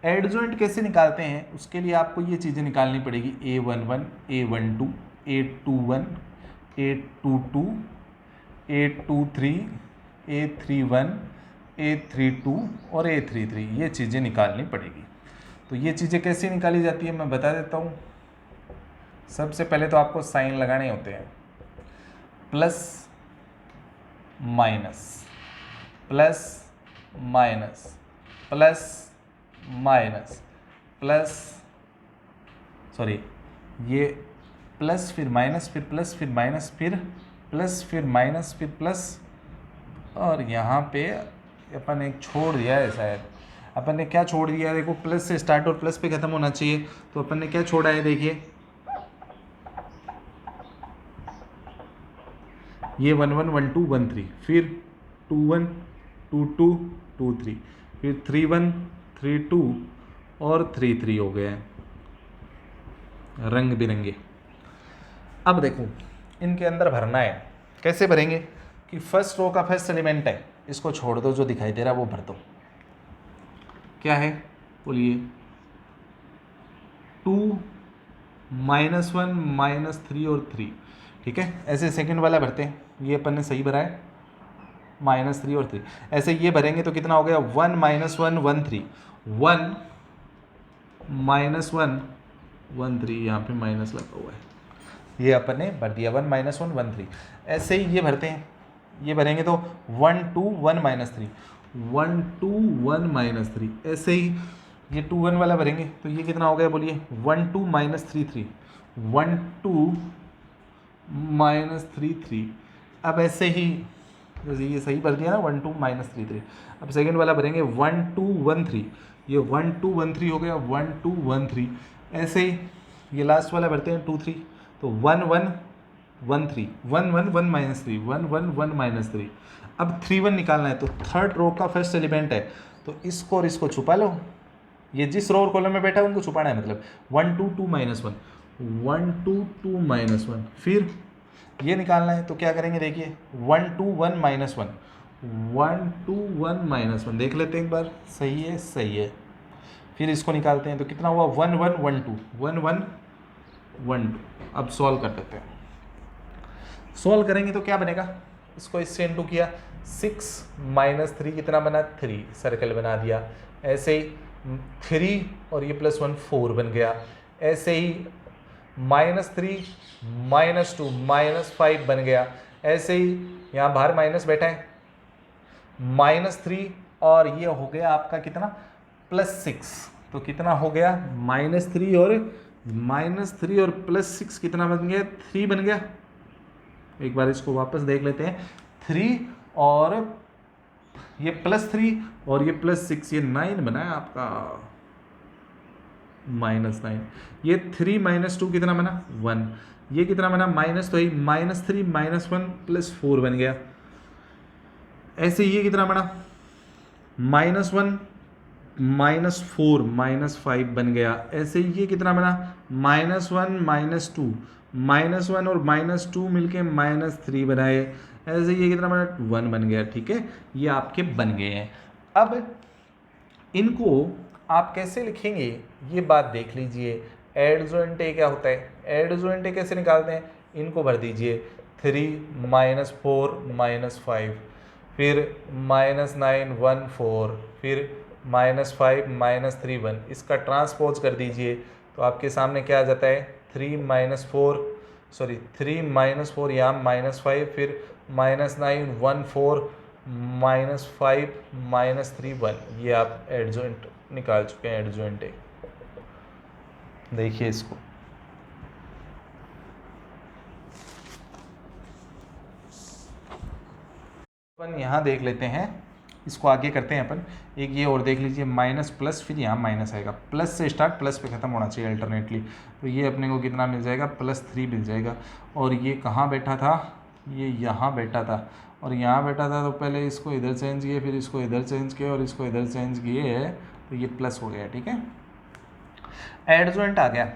एडजॉइंट कैसे निकालते हैं, उसके लिए आपको ये चीज़ें निकालनी पड़ेगी, A11 A12 A21 A22 A23 A31 A32 और A33, ये चीज़ें निकालनी पड़ेगी। तो ये चीज़ें कैसे निकाली जाती है मैं बता देता हूँ। सबसे पहले तो आपको साइन लगाने होते हैं, plus minus plus minus plus minus plus, sorry ये प्लस फिर माइनस फिर प्लस फिर माइनस फिर प्लस फिर माइनस फिर प्लस, और यहाँ पे अपन एक छोड़ दिया है, शायद अपन ने क्या छोड़ दिया है, देखो प्लस से स्टार्ट और प्लस पे ख़त्म होना चाहिए, तो अपन ने क्या छोड़ा है, देखिए ये 1 1 1 2 1 3, फिर 2 1 2 2 2 3, फिर 3 1 3 2 और 3 3 हो गए हैं रंग बिरंगे। अब देखो इनके अंदर भरना है, कैसे भरेंगे कि फर्स्ट रो का फर्स्ट एलिमेंट है, इसको छोड़ दो, जो दिखाई दे रहा है वो भर दो। क्या है बोलिए, 2 -1 -3 और 3, ठीक है। ऐसे सेकंड वाला भरते हैं, ये अपन ने सही भरा है, -3 और 3। ऐसे ये भरेंगे तो कितना हो गया 1 - 1 1 3, 1 -1 1 3, यहाँ पे माइनस लगा हुआ है, ये अपन ने भर दिया 1 - 1 1 3। ऐसे ही ये भरते हैं, ये भरेंगे तो 1 2 1 -3 1 2 1 -3। ऐसे ही ये 2 1 वाला भरेंगे तो ये कितना हो गया बोलिए 1 2 -3 3 1 2 -3 3। अब ऐसे ही जैसे ये सही भर दिया ना 1 2 -3 3। अब सेकेंड वाला भरेंगे 1 2 1 3, ये 1 2 1 3 हो गया 1 2 1 3। ऐसे ही ये लास्ट वाला भरते हैं 2 3, तो 1 1 1 3 1 1 1 -3 1 1 1 -3। अब 3 1 निकालना है, तो थर्ड रो का फर्स्ट एलिमेंट है, तो इसको और इसको छुपा लो, ये जिस रो और कॉलम में बैठा है उनको छुपाना है, मतलब 1 2 2 -1 1 2 2 -1। फिर ये निकालना है तो क्या करेंगे, देखिए 1 2 1 -1 1 2 1 -1, देख लेते हैं एक बार, सही है सही है। फिर इसको निकालते हैं तो कितना हुआ 1 1 1 2 1 1 1 2। अब सॉल्व कर देते हैं, सॉल्व करेंगे तो क्या बनेगा, इसको इससे इंटू किया, 6 -3 कितना बना 3, सर्कल बना दिया। ऐसे ही 3 और ये +1 4 बन गया। ऐसे ही -3 -2 -5 बन गया। ऐसे ही यहाँ बाहर माइनस बैठा है, -3 और ये हो गया आपका कितना +6, तो कितना हो गया -3 और +6 कितना बन गया 3 बन गया। एक बार इसको वापस देख लेते हैं, 3 और ये +3 और ये +6, ये 9 बना है आपका। -9। ये 3 - 2 कितना बना 1। ये कितना बना माइनस, तो ये -3 -1 +4 बन गया। ऐसे ये कितना बना -1 -4 -5 बन गया। ऐसे ये कितना बना -1 -2 -1 और -2 मिलके -3 बनाए। ऐसे ये कितना बना 1 बन गया। ठीक है, ये आपके बन गए हैं। अब इनको आप कैसे लिखेंगे ये बात देख लीजिए। एडजॉइंटे क्या होता है, एडजॉइंटे कैसे निकालते हैं, इनको भर दीजिए 3 -4 -5, फिर -9 1 4, फिर -5 -3 1। इसका ट्रांसपोज कर दीजिए तो आपके सामने क्या आ जाता है 3 -4 यहाँ -5, फिर -9 1 4 -5 -3 1। ये आप एडजॉइंट निकाल चुके हैं, एडजॉइंट है। देखिए इसको अपन यहाँ देख लेते हैं, इसको आगे करते हैं अपन। एक ये और देख लीजिए माइनस प्लस, फिर यहाँ माइनस आएगा, प्लस से स्टार्ट प्लस पे ख़त्म होना चाहिए अल्टरनेटली। तो ये अपने को कितना मिल जाएगा +3 मिल जाएगा। और ये कहाँ बैठा था, ये यहाँ बैठा था, और यहाँ बैठा था तो पहले इसको इधर चेंज किए, फिर इसको इधर चेंज किए और इसको इधर चेंज किए, तो ये प्लस हो गया। ठीक है, एडजॉइंट आ गया।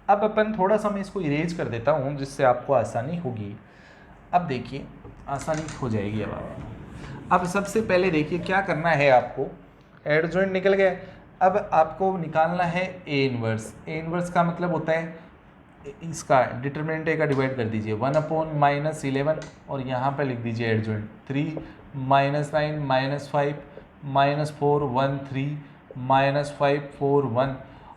अब अपन थोड़ा सा मैं इसको इरेज कर देता हूँ जिससे आपको आसानी होगी। अब देखिए आसानी हो जाएगी। अब सबसे पहले देखिए क्या करना है आपको, एडजॉइंट निकल गया। अब आपको निकालना है ए इनवर्स। ए इनवर्स का मतलब होता है इसका डिटरमिनेंट ए का डिवाइड कर दीजिए 1/-11 और यहाँ पे लिख दीजिए एडजॉइंट 3 -9 -5 -4 1 3 -5 4 1।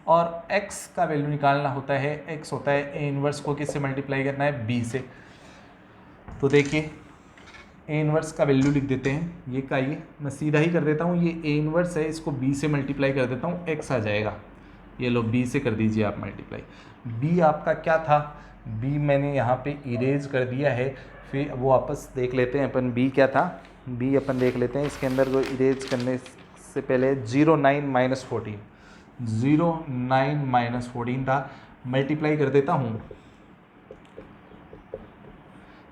और x का वैल्यू निकालना होता है, x होता है ए इनवर्स को किससे मल्टीप्लाई करना है b से। तो देखिए ए इनवर्स का वैल्यू लिख देते हैं, ये का ये मैं सीधा ही कर देता हूँ, ये ए इनवर्स है, इसको b से मल्टीप्लाई कर देता हूँ, x आ जाएगा। ये लो b से कर दीजिए आप मल्टीप्लाई। b आपका क्या था, b मैंने यहाँ पे इरेज कर दिया है, फिर वो वापस देख लेते हैं अपन b क्या था। b अपन देख लेते हैं, इसके अंदर को इरेज करने से पहले 09 - 14 09 - 14 था, मल्टीप्लाई कर देता हूँ,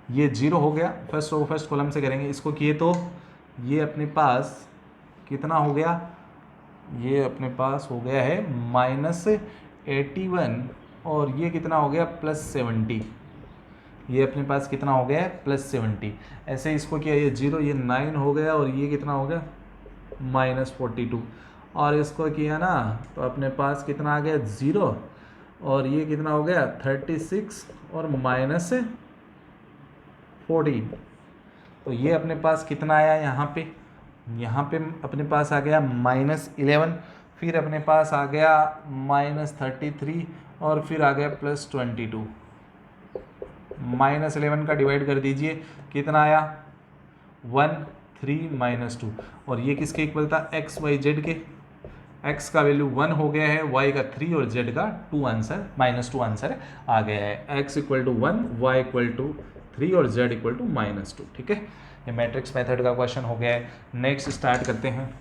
ये 0 हो गया। फर्स्ट कॉलम से करेंगे, इसको किए तो ये अपने पास कितना हो गया, ये अपने पास हो गया है -81 और ये कितना हो गया +70। ये अपने पास कितना हो गया है +70। ऐसे इसको किया, ये 0 ये 9 हो गया और ये कितना हो गया -42। और इसको किया ना तो अपने पास कितना आ गया 0 और ये कितना हो गया 36 और -14। तो ये अपने पास कितना आया यहाँ पे अपने पास आ गया -11, फिर अपने पास आ गया -33 और फिर आ गया +22। -11 का डिवाइड कर दीजिए, कितना आया 1 3 -2। और ये किसके इक्वल था x y z के। x का वैल्यू 1 हो गया है, y का 3 और z का 2 आंसर -2 आंसर आ गया है। x = 1 y = 3 और z = -2। ठीक है, ये मैट्रिक्स मेथड का क्वेश्चन हो गया है। नेक्स्ट स्टार्ट करते हैं।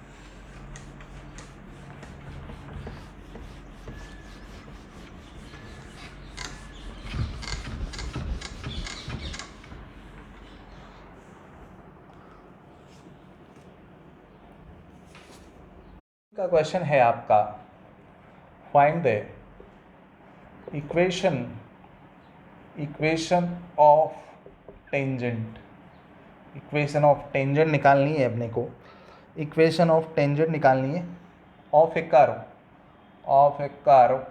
का क्वेश्चन है आपका, find the equation of tangent. Equation of tangent निकालनी है अपने को, इक्वेशन ऑफ टेंजेंट निकालनी है ऑफ ए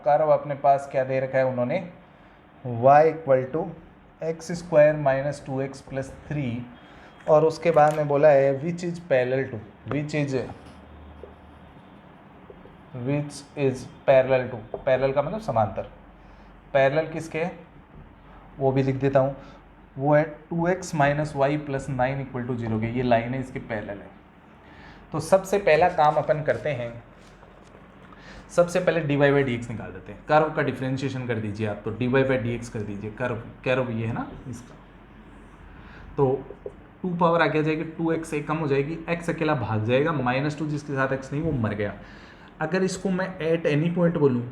कर्व अपने पास क्या दे रखा है उन्होंने, y = x² - 2x + 3 और उसके बाद में बोला है which is parallel to parallel का मतलब समांतर। पैरेलल किसके है वो भी लिख देता हूँ, वो है 2x - y + 9 = 0 के। ये लाइन है इसके पैरेलल है। तो सबसे पहला काम अपन करते हैं, सबसे पहले dy/dx निकाल देते हैं। कर्व का डिफरेंशिएशन कर दीजिए आप, तो dy/dx कर दीजिए। कर्व ये है ना इसका, तो 2 पावर आगे आ जाएगी, 2x से कम हो जाएगी, x अकेला भाग जाएगा, -2 जिसके साथ x नहीं वो मर गया। अगर इसको मैं एट एनी पॉइंट बोलूँ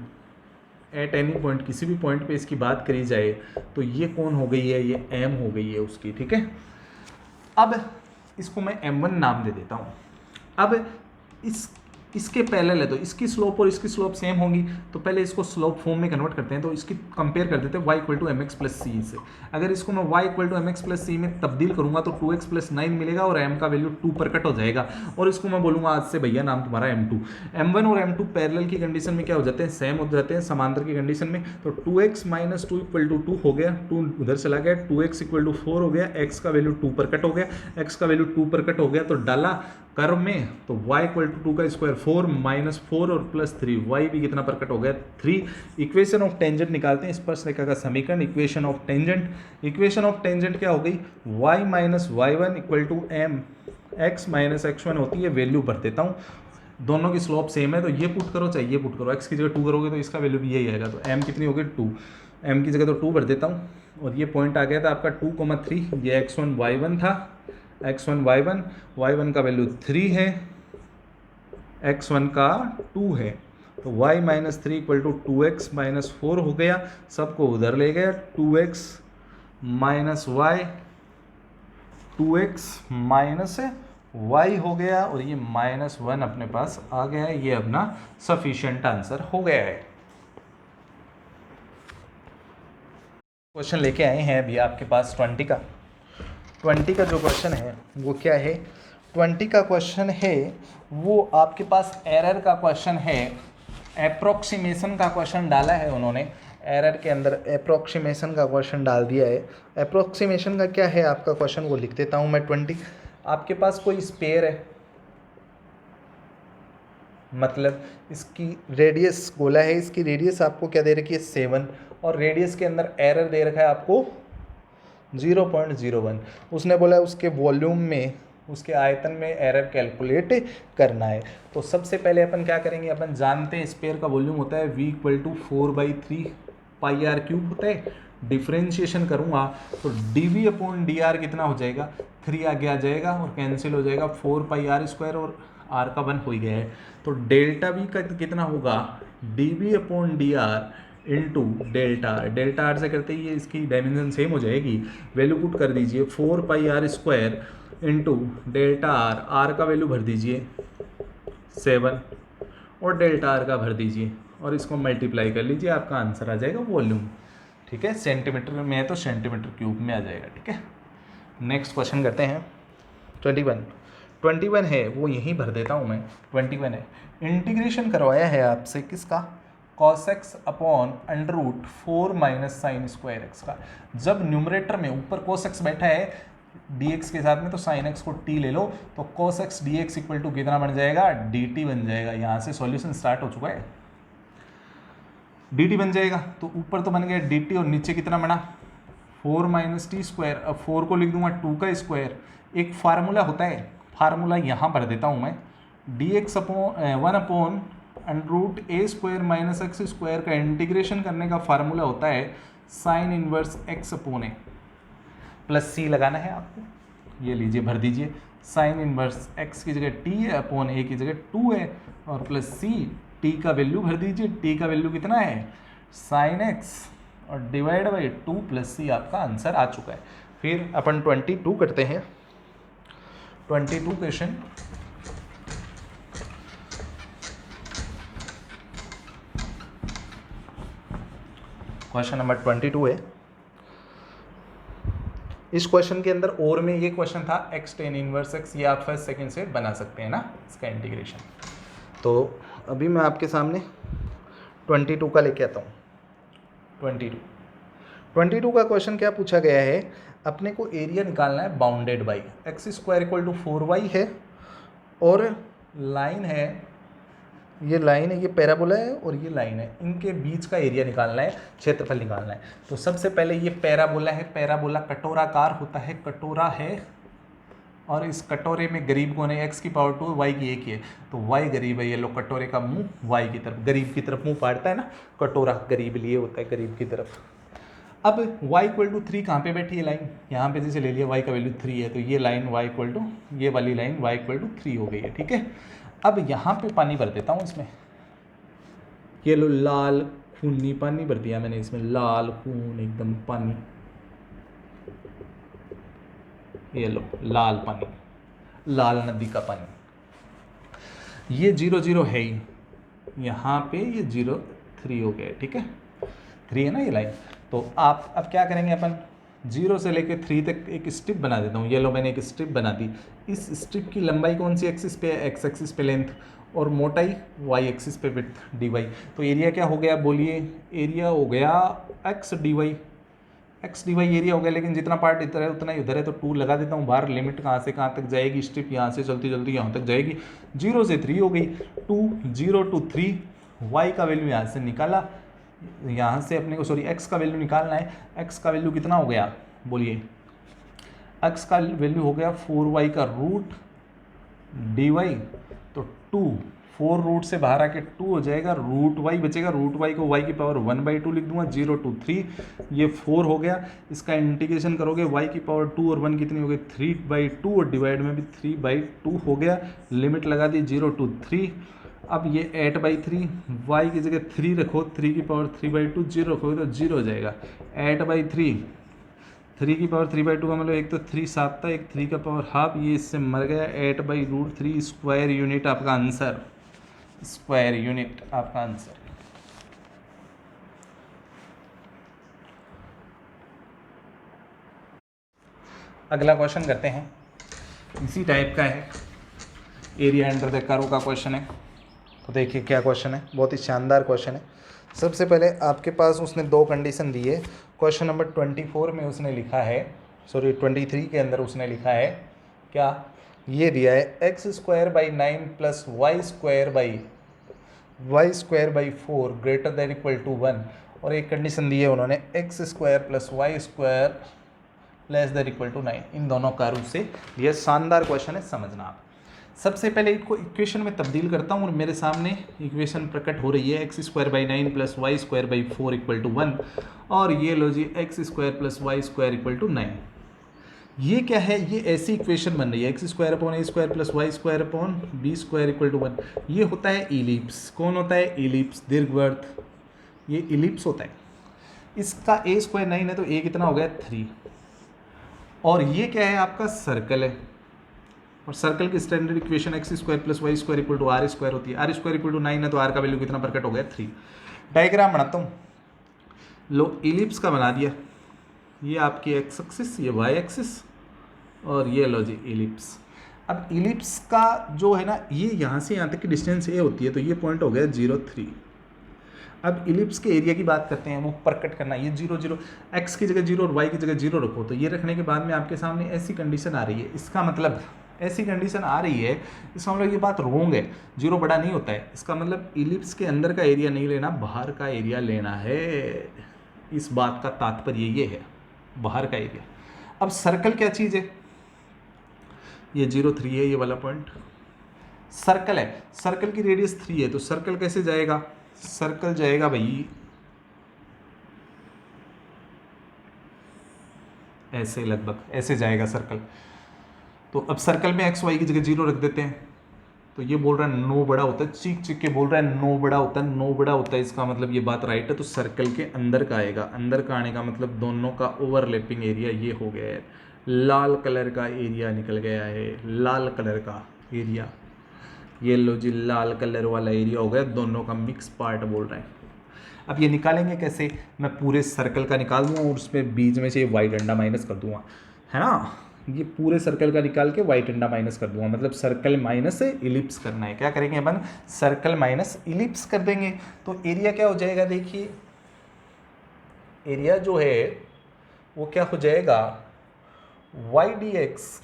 एट एनी पॉइंट, किसी भी पॉइंट पे इसकी बात करी जाए तो ये कौन हो गई है, ये m हो गई है उसकी, ठीक है। अब इसको मैं m1 नाम दे देता हूँ। अब इसके पैरेलल है तो इसकी स्लोप और इसकी स्लोप सेम होंगी, तो पहले इसको स्लोप फॉर्म में कन्वर्ट करते हैं, तो इसकी कंपेयर कर देते हैं y equal to M X plus C से। अगर इसको मैं y equal to M X plus C में तब्दील करूंगा तो 2x प्लस 9 मिलेगा और m का वैल्यू 2 पर कट हो जाएगा, और इसको मैं बोलूंगा आज से भैया नाम तुम्हारा m2। m1 और m2 पैरेलल की कंडीशन में क्या हो जाते हैं, सेम हो जाते हैं समांतर की कंडीशन में। तो 2x माइनस 2 इक्वल टू 2 हो गया, 2 उधर चला गया, 2x इक्वल टू 4 हो गया, x का वैल्यू 2 पर कट हो गया, x का वैल्यू 2 पर कट हो गया, तो डाला कर्व में तो y इक्वल टू 2 का स्क्वायर 4 माइनस 4 और प्लस 3, y भी कितना पर कट हो गया 3। इक्वेशन ऑफ टेंजेंट निकालते हैं, स्पर्शरेखा का समीकरण, equation of tangent. Equation of tangent क्या हो गई, y minus y1 equal to m x minus x1 होती है, वैल्यू भर देता हूँ, दोनों की स्लोप सेम है तो ये पुट करो चाहे ये पुट करो, x की जगह 2 करोगे तो इसका वैल्यू भी यही आएगा, तो m कितनी होगी 2, m की जगह तो 2 भर देता हूँ, और ये पॉइंट आ गया था आपका 2,3, ये x1 y1 था, x1 y1, y1 का वैल्यू 3 है, x1 का 2 है, तो y minus 3 equal to 2x minus 4 हो गया, सबको उधर ले गया, 2x minus y, 2x minus y हो गया, और ये -1 अपने पास आ गया है, ये अपना सफिशिएंट आंसर हो गया है। क्वेश्चन लेके आए हैं अभी आपके पास 20 का जो क्वेश्चन है वो क्या है, 20 का क्वेश्चन है वो आपके पास एरर का क्वेश्चन है, अप्रोक्सीमेशन का क्वेश्चन डाला है उन्होंने, एरर के अंदर अप्रोक्सीमेशन का क्वेश्चन डाल दिया है। अप्रोक्सीमेशन का क्या है आपका क्वेश्चन, वो लिख देता हूँ मैं। 20 आपके पास कोई स्पेयर है, मतलब इसकी रेडियस गोला है, इसकी रेडियस आपको क्या दे रखी है 7, और रेडियस के अंदर एरर दे रखा है आपको 0.01। उसने बोला है उसके वॉल्यूम में, उसके आयतन में एरर कैलकुलेट करना है। तो सबसे पहले अपन क्या करेंगे, अपन जानते हैं स्पेयर का वॉल्यूम होता है v equal to 4/3 pi R cube होता है। डिफ्रेंशिएशन करूँगा तो dv अपॉन डी आर कितना हो जाएगा, 3 आगे आ जाएगा और कैंसिल हो जाएगा, 4 पाई आर स्क्वायर और r का 1 हो ही गया है। तो डेल्टा v का कितना होगा, dv upon D R into delta are से करते ही ये इसकी डायमेंशन सेम हो जाएगी, वैल्यू पुट कर दीजिए 4 pi R square into delta R का वैल्यू भर दीजिए 7 और डेल्टा आर का भर दीजिए और इसको मल्टीप्लाई कर लीजिए, आपका आंसर आ जाएगा वॉल्यूम, ठीक है। सेंटीमीटर में है तो सेंटीमीटर क्यूब में आ जाएगा, ठीक है। नेक्स्ट क्वेश्चन करते हैं 21 है, वो यहीं भर देता हूँ मैं। 21 है, इंटीग्रेशन करवाया है आपसे किसका, cos x upon √4 minus sine square x का। जब न्यूमरेटर में ऊपर cos x बैठा है dx के साथ में तो sin x को t ले लो, तो cos x dx equal to कितना बन जाएगा, dt बन जाएगा। यहाँ से सॉल्यूशन स्टार्ट हो चुका है, dt बन जाएगा, तो ऊपर तो बन गया dt और नीचे कितना बना 4 माइनस टी स्क्वायर। अब 4 को लिख दूंगा 2 का स्क्वायर, एक फार्मूला होता है, फार्मूला यहाँ भर देता हूँ मैं, dx upon 1 upon √a² minus X square का इंटीग्रेशन करने का फार्मूला होता है sine inverse x upon A, plus c लगाना है आपको, ये लीजिए भर दीजिए, साइन इनवर्स x की जगह t है अपॉन a की जगह 2 है और प्लस c, t का वैल्यू भर दीजिए, t का वैल्यू कितना है साइन x और डिवाइड बाई 2 प्लस c, आपका आंसर आ चुका है। फिर अपन 22 करते हैं, 22 क्वेश्चन क्वेश्चन नंबर 22 है। इस क्वेश्चन के अंदर और में ये क्वेश्चन था x tan इनवर्स x, ये आप फर्स्ट सेकंड से बना सकते हैं ना इसका इंटीग्रेशन। तो अभी मैं आपके सामने 22 का लेके आता हूँ। 22 का क्वेश्चन क्या पूछा गया है, अपने को एरिया निकालना है bounded by x² equal to 4y है और लाइन है, ये लाइन है, ये पैराबोला है और ये लाइन है, इनके बीच का एरिया निकालना है, क्षेत्रफल निकालना है। तो सबसे पहले ये पैराबोला है, पैराबोला कटोराकार होता है, कटोरा है और इस कटोरे में गरीब कौन है, x की पावर 2 y की 1 है, तो y गरीब है, ये लो कटोरे का मुंह y की तरफ, गरीब की तरफ मुंह फाड़ता है ना, कटोरा गरीब लिए होता है गरीब की तरफ। अब y इक्वल टू 3 कहाँ पे बैठी है लाइन, यहाँ पे जैसे ले लिया y का वैल्यू 3 है, तो ये लाइन y इक्वल टू, ये वाली लाइन y इक्वल टू 3 हो गई है, ठीक है। अब यहाँ पे पानी भर देता हूँ इसमें, ये लो लाल खूनी पानी भर दिया मैंने इसमें, लाल खून एकदम पानी, ये लो लाल पानी, लाल नदी का पानी। ये 0 0 है ही, यहाँ पे ये 0 3 हो गया, ठीक है 3 है ना ये लाइन। तो आप अब क्या करेंगे, अपन 0 से लेके 3 तक एक स्ट्रिप बना देता हूँ। ये लो मैंने एक स्ट्रिप बना दी। इस स्ट्रिप की लंबाई कौन सी एक्सिस पे है, एक्स एक्सिस पे लेंथ, और मोटाई वाई एक्सिस पे विड्थ डी वाई। तो एरिया क्या हो गया बोलिए, एरिया हो गया X D Y, X D Y area हो गया। लेकिन जितना पार्ट इधर है उतना ही उधर है, तो 2 लगा देता हूँ बाहर। लिमिट कहाँ से कहाँ तक जाएगी, स्ट्रिप यहाँ से चलती चलती यहाँ तक जाएगी, 0 से 3 हो गई, 2 0 to 3। वाई का वैल्यू यहाँ से निकाला, यहाँ से अपने को सॉरी एक्स का वैल्यू निकालना है। एक्स का वैल्यू कितना हो गया बोलिए, एक्स का वैल्यू हो गया 4y का रूट डी वाई। तो 2 4 रूट से बाहर आके 2 हो जाएगा, रूट वाई बचेगा, रूट वाई को y की पावर 1/2 लिख दूंगा, 0 to 3 ये 4 हो गया। इसका इंटीग्रेशन करोगे y की पावर 2 और 1 कितनी हो गई 3/2, और डिवाइड में भी 3/2 हो गया। लिमिट लगा दी 0 to 3। अब ये 8/3, y की जगह 3 रखो, 3 की पावर 3/2, 0 रखोगे तो 0 हो जाएगा। 8/3, 3 की पावर 3/2 का मतलब एक तो 3 7 था, एक 3 का पावर हाफ, ये इससे मर गया। 8/√3 स्क्वायर यूनिट आपका आंसर, स्क्वायर यूनिट आपका आंसर। अगला क्वेश्चन करते हैं, इसी टाइप का है, एरिया अंडर द कर्व का क्वेश्चन है। तो देखिए क्या क्वेश्चन है, बहुत ही शानदार क्वेश्चन है। सबसे पहले आपके पास उसने 2 कंडीशन दी है। क्वेश्चन नंबर 24 में उसने लिखा है, सॉरी 23 के अंदर उसने लिखा है क्या, ये दिया है x²/9 + y²/4 greater than equal to 1, और एक कंडीशन दी है उन्होंने x² + y² less than equal to 9। इन दोनों कर्व से यह शानदार क्वेश्चन है, समझना आप। सबसे पहले इसको इक्वेशन में तब्दील करता हूँ और मेरे सामने इक्वेशन प्रकट हो रही है, x²/9 + y²/4 = 1, और ये लो जी x² + y² = 9। ये क्या है, ये ऐसी इक्वेशन बन रही है x² / a² + y² / b² = 1। ये होता है इलिप्स। कौन होता है, इलिप्स, दीर्घवृत्त, ये इलिप्स होता है। इसका a² 9 है तो a कितना हो गया 3, और ये क्या है आपका सर्कल है, और सर्कल की standard equation x² + y² = r² होती है। r² = 9 है तो r का वैल्यू कितना प्रकट हो गया 3। डायग्राम बनाता हूँ, लो इलिप्स का बना दिया, ये आपकी एक्स एक्सिस, ये वाई एक्सिस, और ये लो जी इलिप्स। अब इलिप्स का जो है ना, ये यहाँ से यहाँ तक की डिस्टेंस ए होती है, तो ये पॉइंट हो गया 0 3। अब इलिप्स के एरिया की बात करते हैं, वो प्रकट करना, ये 0 0, एक्स की जगह 0 और वाई की जगह 0 रखो। तो ये रखने के बाद में आपके सामने ऐसी कंडीशन आ रही है, इसका मतलब ऐसी कंडीशन आ रही है, इसका मतलब ये बात रोंग है, 0 बड़ा नहीं होता है। इसका मतलब इलिप्स के अंदर का एरिया नहीं लेना, बाहर का एरिया लेना है। इस बात का तात्पर्य ये है, बाहर का एरिया। अब सर्कल क्या चीज़ है, ये 0 3 है, ये वाला पॉइंट सर्कल है, सर्कल की रेडियस 3 है, तो सर्कल कैसे जाएगा, सर्कल जाएगा भाई ऐसे, लगभग ऐसे जाएगा सर्कल। तो अब सर्कल में एक्स वाई की जगह 0 रख देते हैं, तो ये बोल रहा है 9 बड़ा होता है, चीख चीख के बोल रहा है 9 बड़ा होता है, 9 बड़ा होता है, इसका मतलब ये बात राइट है। तो सर्कल के अंदर का आएगा, अंदर का आने का मतलब दोनों का ओवरलैपिंग एरिया ये हो गया है, लाल कलर का एरिया निकल गया है, लाल कलर का एरिया, ये लो जी लाल कलर वाला एरिया हो गया, दोनों का मिक्स पार्ट बोल रहे हैं। अब ये निकालेंगे कैसे, मैं पूरे सर्कल का निकाल दूंगा और उसमें बीच में से ये वाई डंडा माइनस कर दूंगा, है ना। ये पूरे सर्कल का निकाल के वाई डंडा माइनस कर दूंगा, मतलब सर्कल माइनस इलिप्स करना है। क्या करेंगे अपन, सर्कल माइनस इलिप्स कर देंगे, तो एरिया क्या हो जाएगा, देखिए एरिया जो है वो क्या हो जाएगा, Y D X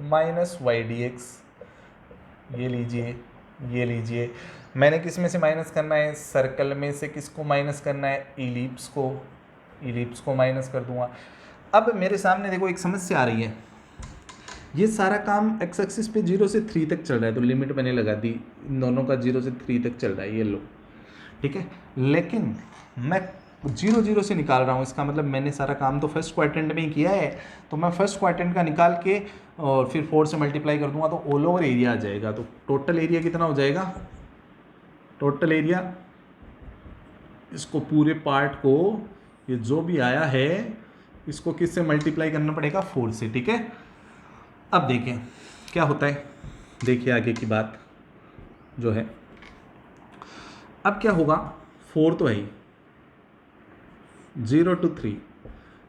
minus Y D X. ये लीजिए, ये लीजिए, मैंने किस में से माइनस करना है, सर्कल में से किसको माइनस करना है, इलिप्स को, इलिप्स को माइनस कर दूंगा। अब मेरे सामने देखो एक समस्या आ रही है, ये सारा काम एक्स एक्सिस पे 0 से 3 तक चल रहा है, तो लिमिट मैंने लगा दी, इन दोनों का 0 से 3 तक चल रहा है, ये लो ठीक है। लेकिन मैं 0 0 से निकाल रहा हूँ, इसका मतलब मैंने सारा काम तो फर्स्ट क्वाड्रेंट में ही किया है, तो मैं फर्स्ट क्वाड्रेंट का निकाल के और फिर 4 से मल्टीप्लाई कर दूंगा तो ऑल ओवर एरिया आ जाएगा। तो टोटल एरिया कितना हो जाएगा, टोटल एरिया, इसको पूरे पार्ट को, ये जो भी आया है इसको किससे मल्टीप्लाई करना पड़ेगा, 4 से, ठीक है। अब देखें क्या होता है, देखिए आगे की बात जो है, अब क्या होगा, 4 तो है ही, 0 to 3,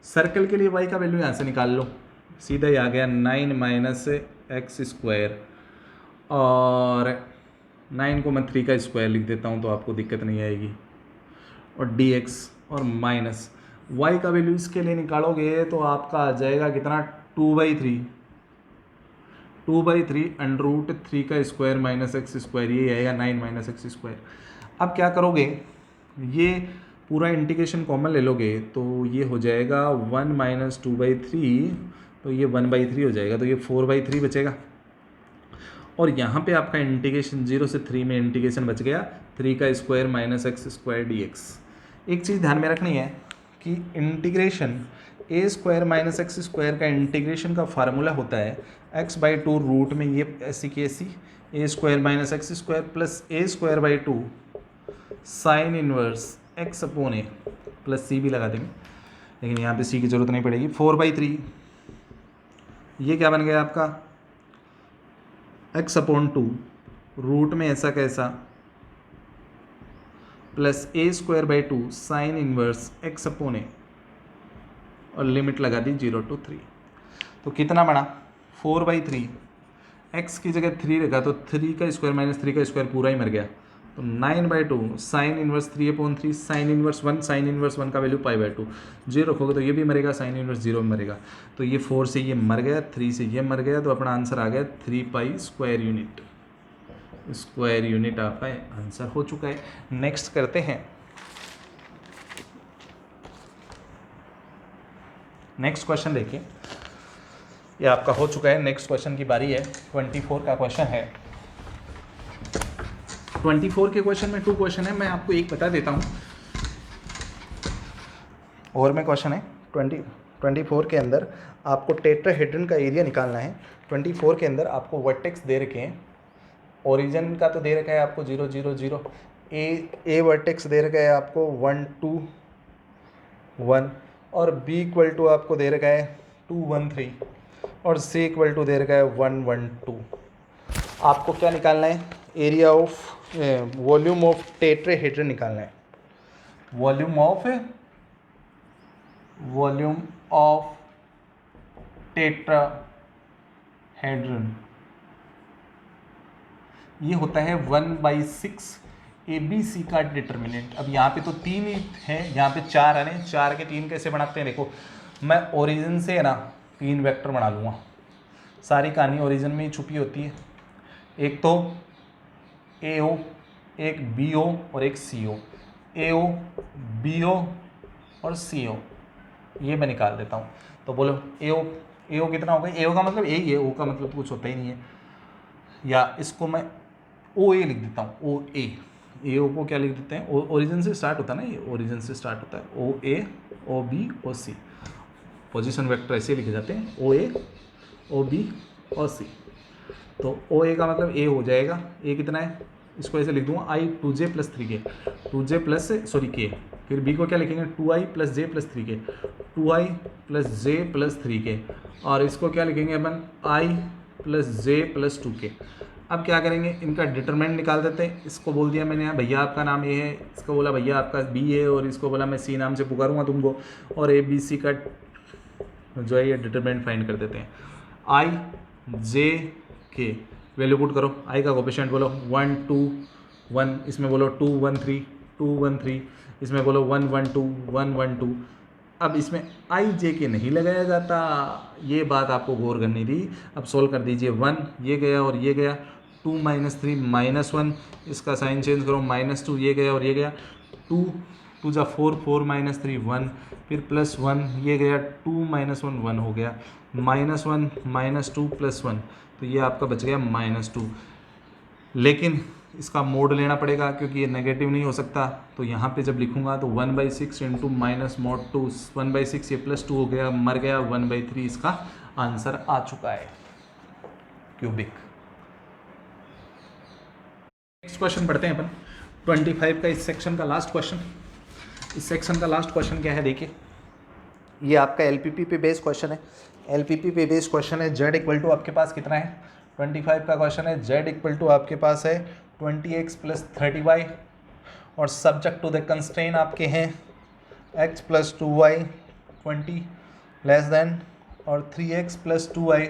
सर्कल के लिए y का वैल्यू यहाँ से निकाल लो, सीधा ही आ गया 9 माइनस एक्स स्क्वायर, और 9 को मैं 3 का स्क्वायर लिख देता हूँ तो आपको दिक्कत नहीं आएगी, और dx, और माइनस y का वैल्यू इसके लिए निकालोगे तो आपका आ जाएगा कितना, 2/3, 2/3 अंडर रूट 3 का स्क्वायर माइनस एक्स स्क्वायर, ये आएगा 9 माइनस एक्स स्क्वायर। अब क्या करोगे, ये पूरा इंटीग्रेशन कॉमन ले लोगे तो ये हो जाएगा 1 माइनस 2/3, तो ये 1/3 हो जाएगा, तो ये 4/3 बचेगा। और यहाँ पे आपका इंटीग्रेशन 0 से 3 में इंटीग्रेशन बच गया 3 का square minus X square dx। एक चीज़ ध्यान में रखनी है कि integration A square minus X square का इंटीग्रेशन का फार्मूला होता है x/2 रूट में ये ऐसी की ऐसी A square minus X square plus A square by 2 sine inverse X upon A, plus C भी लगा देंगे लेकिन यहाँ पे सी की जरूरत नहीं पड़ेगी, 4/3, ये क्या बन गया आपका x/2 रूट में ऐसा कैसा plus A square by 2 sine inverse X upon A, और लिमिट लगा दी 0 to 3, तो कितना बना 4/3, x की जगह 3 रखा तो 3 का स्क्वायर माइनस 3 का स्क्वायर पूरा ही मर गया, तो 9/2 sine inverse 3/3 sine inverse 1, sine inverse 1 का वैल्यू π/2, 0 रखोगे तो ये भी मरेगा, साइन इनवर्स 0 में मरेगा, तो ये 4 से ये मर गया, 3 से ये मर गया, तो अपना आंसर आ गया 3π स्क्वायर यूनिट, स्क्वायर यूनिट आपका आंसर हो चुका है। नेक्स्ट करते हैं, नेक्स्ट क्वेश्चन देखिए, ये आपका हो चुका है, नेक्स्ट क्वेश्चन की बारी है, 24 का क्वेश्चन है। 24 के क्वेश्चन में 2 क्वेश्चन है, मैं आपको एक बता देता हूँ, और में क्वेश्चन है 24 के अंदर आपको टेट्राहेड्रन का एरिया निकालना है। 24 के अंदर आपको वर्टेक्स दे रखे हैं, ओरिजिन का तो दे रखा है आपको 0 0 0, ए वर्टेक्स दे रखा है आपको 1 2 1, और बी इक्वल टू आपको दे रखा है 2 1 3, और सी इक्वल टू दे रखा है 1 1 2। आपको क्या निकालना है, area of volume of tetrahedron निकालना है, वॉल्यूम ऑफ टेट्राहेड्रन, ये होता है 1/6 ABC का डिटर्मिनेंट। अब यहाँ पे तो 3 ही है, यहाँ पे 4 है ना, 4 के 3 कैसे बनाते हैं, देखो मैं ओरिजिन से है ना 3 वेक्टर बना लूँगा, सारी कहानी ओरिजिन में ही छुपी होती है, एक तो AO, एक BO और एक CO, AO BO और CO, ये मैं निकाल देता हूँ। तो बोलो AO कितना होगा, AO का मतलब A ही है, O का मतलब कुछ होता ही नहीं है, या इसको मैं OA लिख देता हूँ, OA, AO को क्या लिख देते हैं, ओरिजिन से स्टार्ट होता है ना, ये ओरिजिन से स्टार्ट होता है, OA OB OC, position vector ऐसे लिखे जाते हैं, OA OB और C। तो OA का मतलब A हो जाएगा, A कितना है, इसको ऐसे लिख दूंगा I 2j + 3k, 2j plus sorry k, फिर B को क्या लिखेंगे 2i + j + 3k, 2i + j + 3k, और इसको क्या लिखेंगे अपन I + j + 2k। अब क्या करेंगे, इनका डिटरमिनेंट निकाल देते हैं, इसको बोल दिया मैंने भैया आपका नाम ये है, इसको बोला भैया आपका B है, और इसको बोला मैं C नाम से पुकारूंगा तुमको, और ABC का जो है ये डिटरमिनेंट फाइंड कर देते हैं। I J K value put करो, I का कोफिशिएंट बोलो 1 2 1, इसमें बोलो 2 1 3 2 1 3, इसमें बोलो 1 1 2 1 1 2। अब इसमें I J K नहीं लगाया जाता, ये बात आपको गौर करनी थी। अब सोल्व कर दीजिए, 1 ये गया और ये गया, 2 - 3 -1, इसका साइन चेंज करो, -2 ये गया और ये गया, 2 2 जा 4 4 - 3 1, फिर +1 ये गया, 2 - 1 1 हो गया, -1 -2 +1, तो ये आपका बच गया -2। लेकिन इसका मोड लेना पड़ेगा क्योंकि ये नेगेटिव नहीं हो सकता, तो यहाँ पे जब लिखूंगा तो 1/6 × -mod2, 1/6 ये +2 हो गया, मर गया, 1/3 इसका आंसर आ चुका है क्यूबिक। नेक्स्ट क्वेश्चन पढ़ते हैं अपन, 25 का इस सेक्शन का लास्ट क्वेश्चन। इस सेक्शन का लास्ट क्वेश्चन क्या है देखिए, ये आपका एलपीपी पे बेस्ड क्वेश्चन है। एलपीपी पे बेस्ड क्वेश्चन है। जेड इक्वल टू आपके पास कितना है, 25 का क्वेश्चन है। जेड इक्वल टू आपके पास है 20x + 30y और सब्जेक्ट टू द कंस्ट्रेन आपके हैं x + 2y 20 लेस देन और 3x + 2y,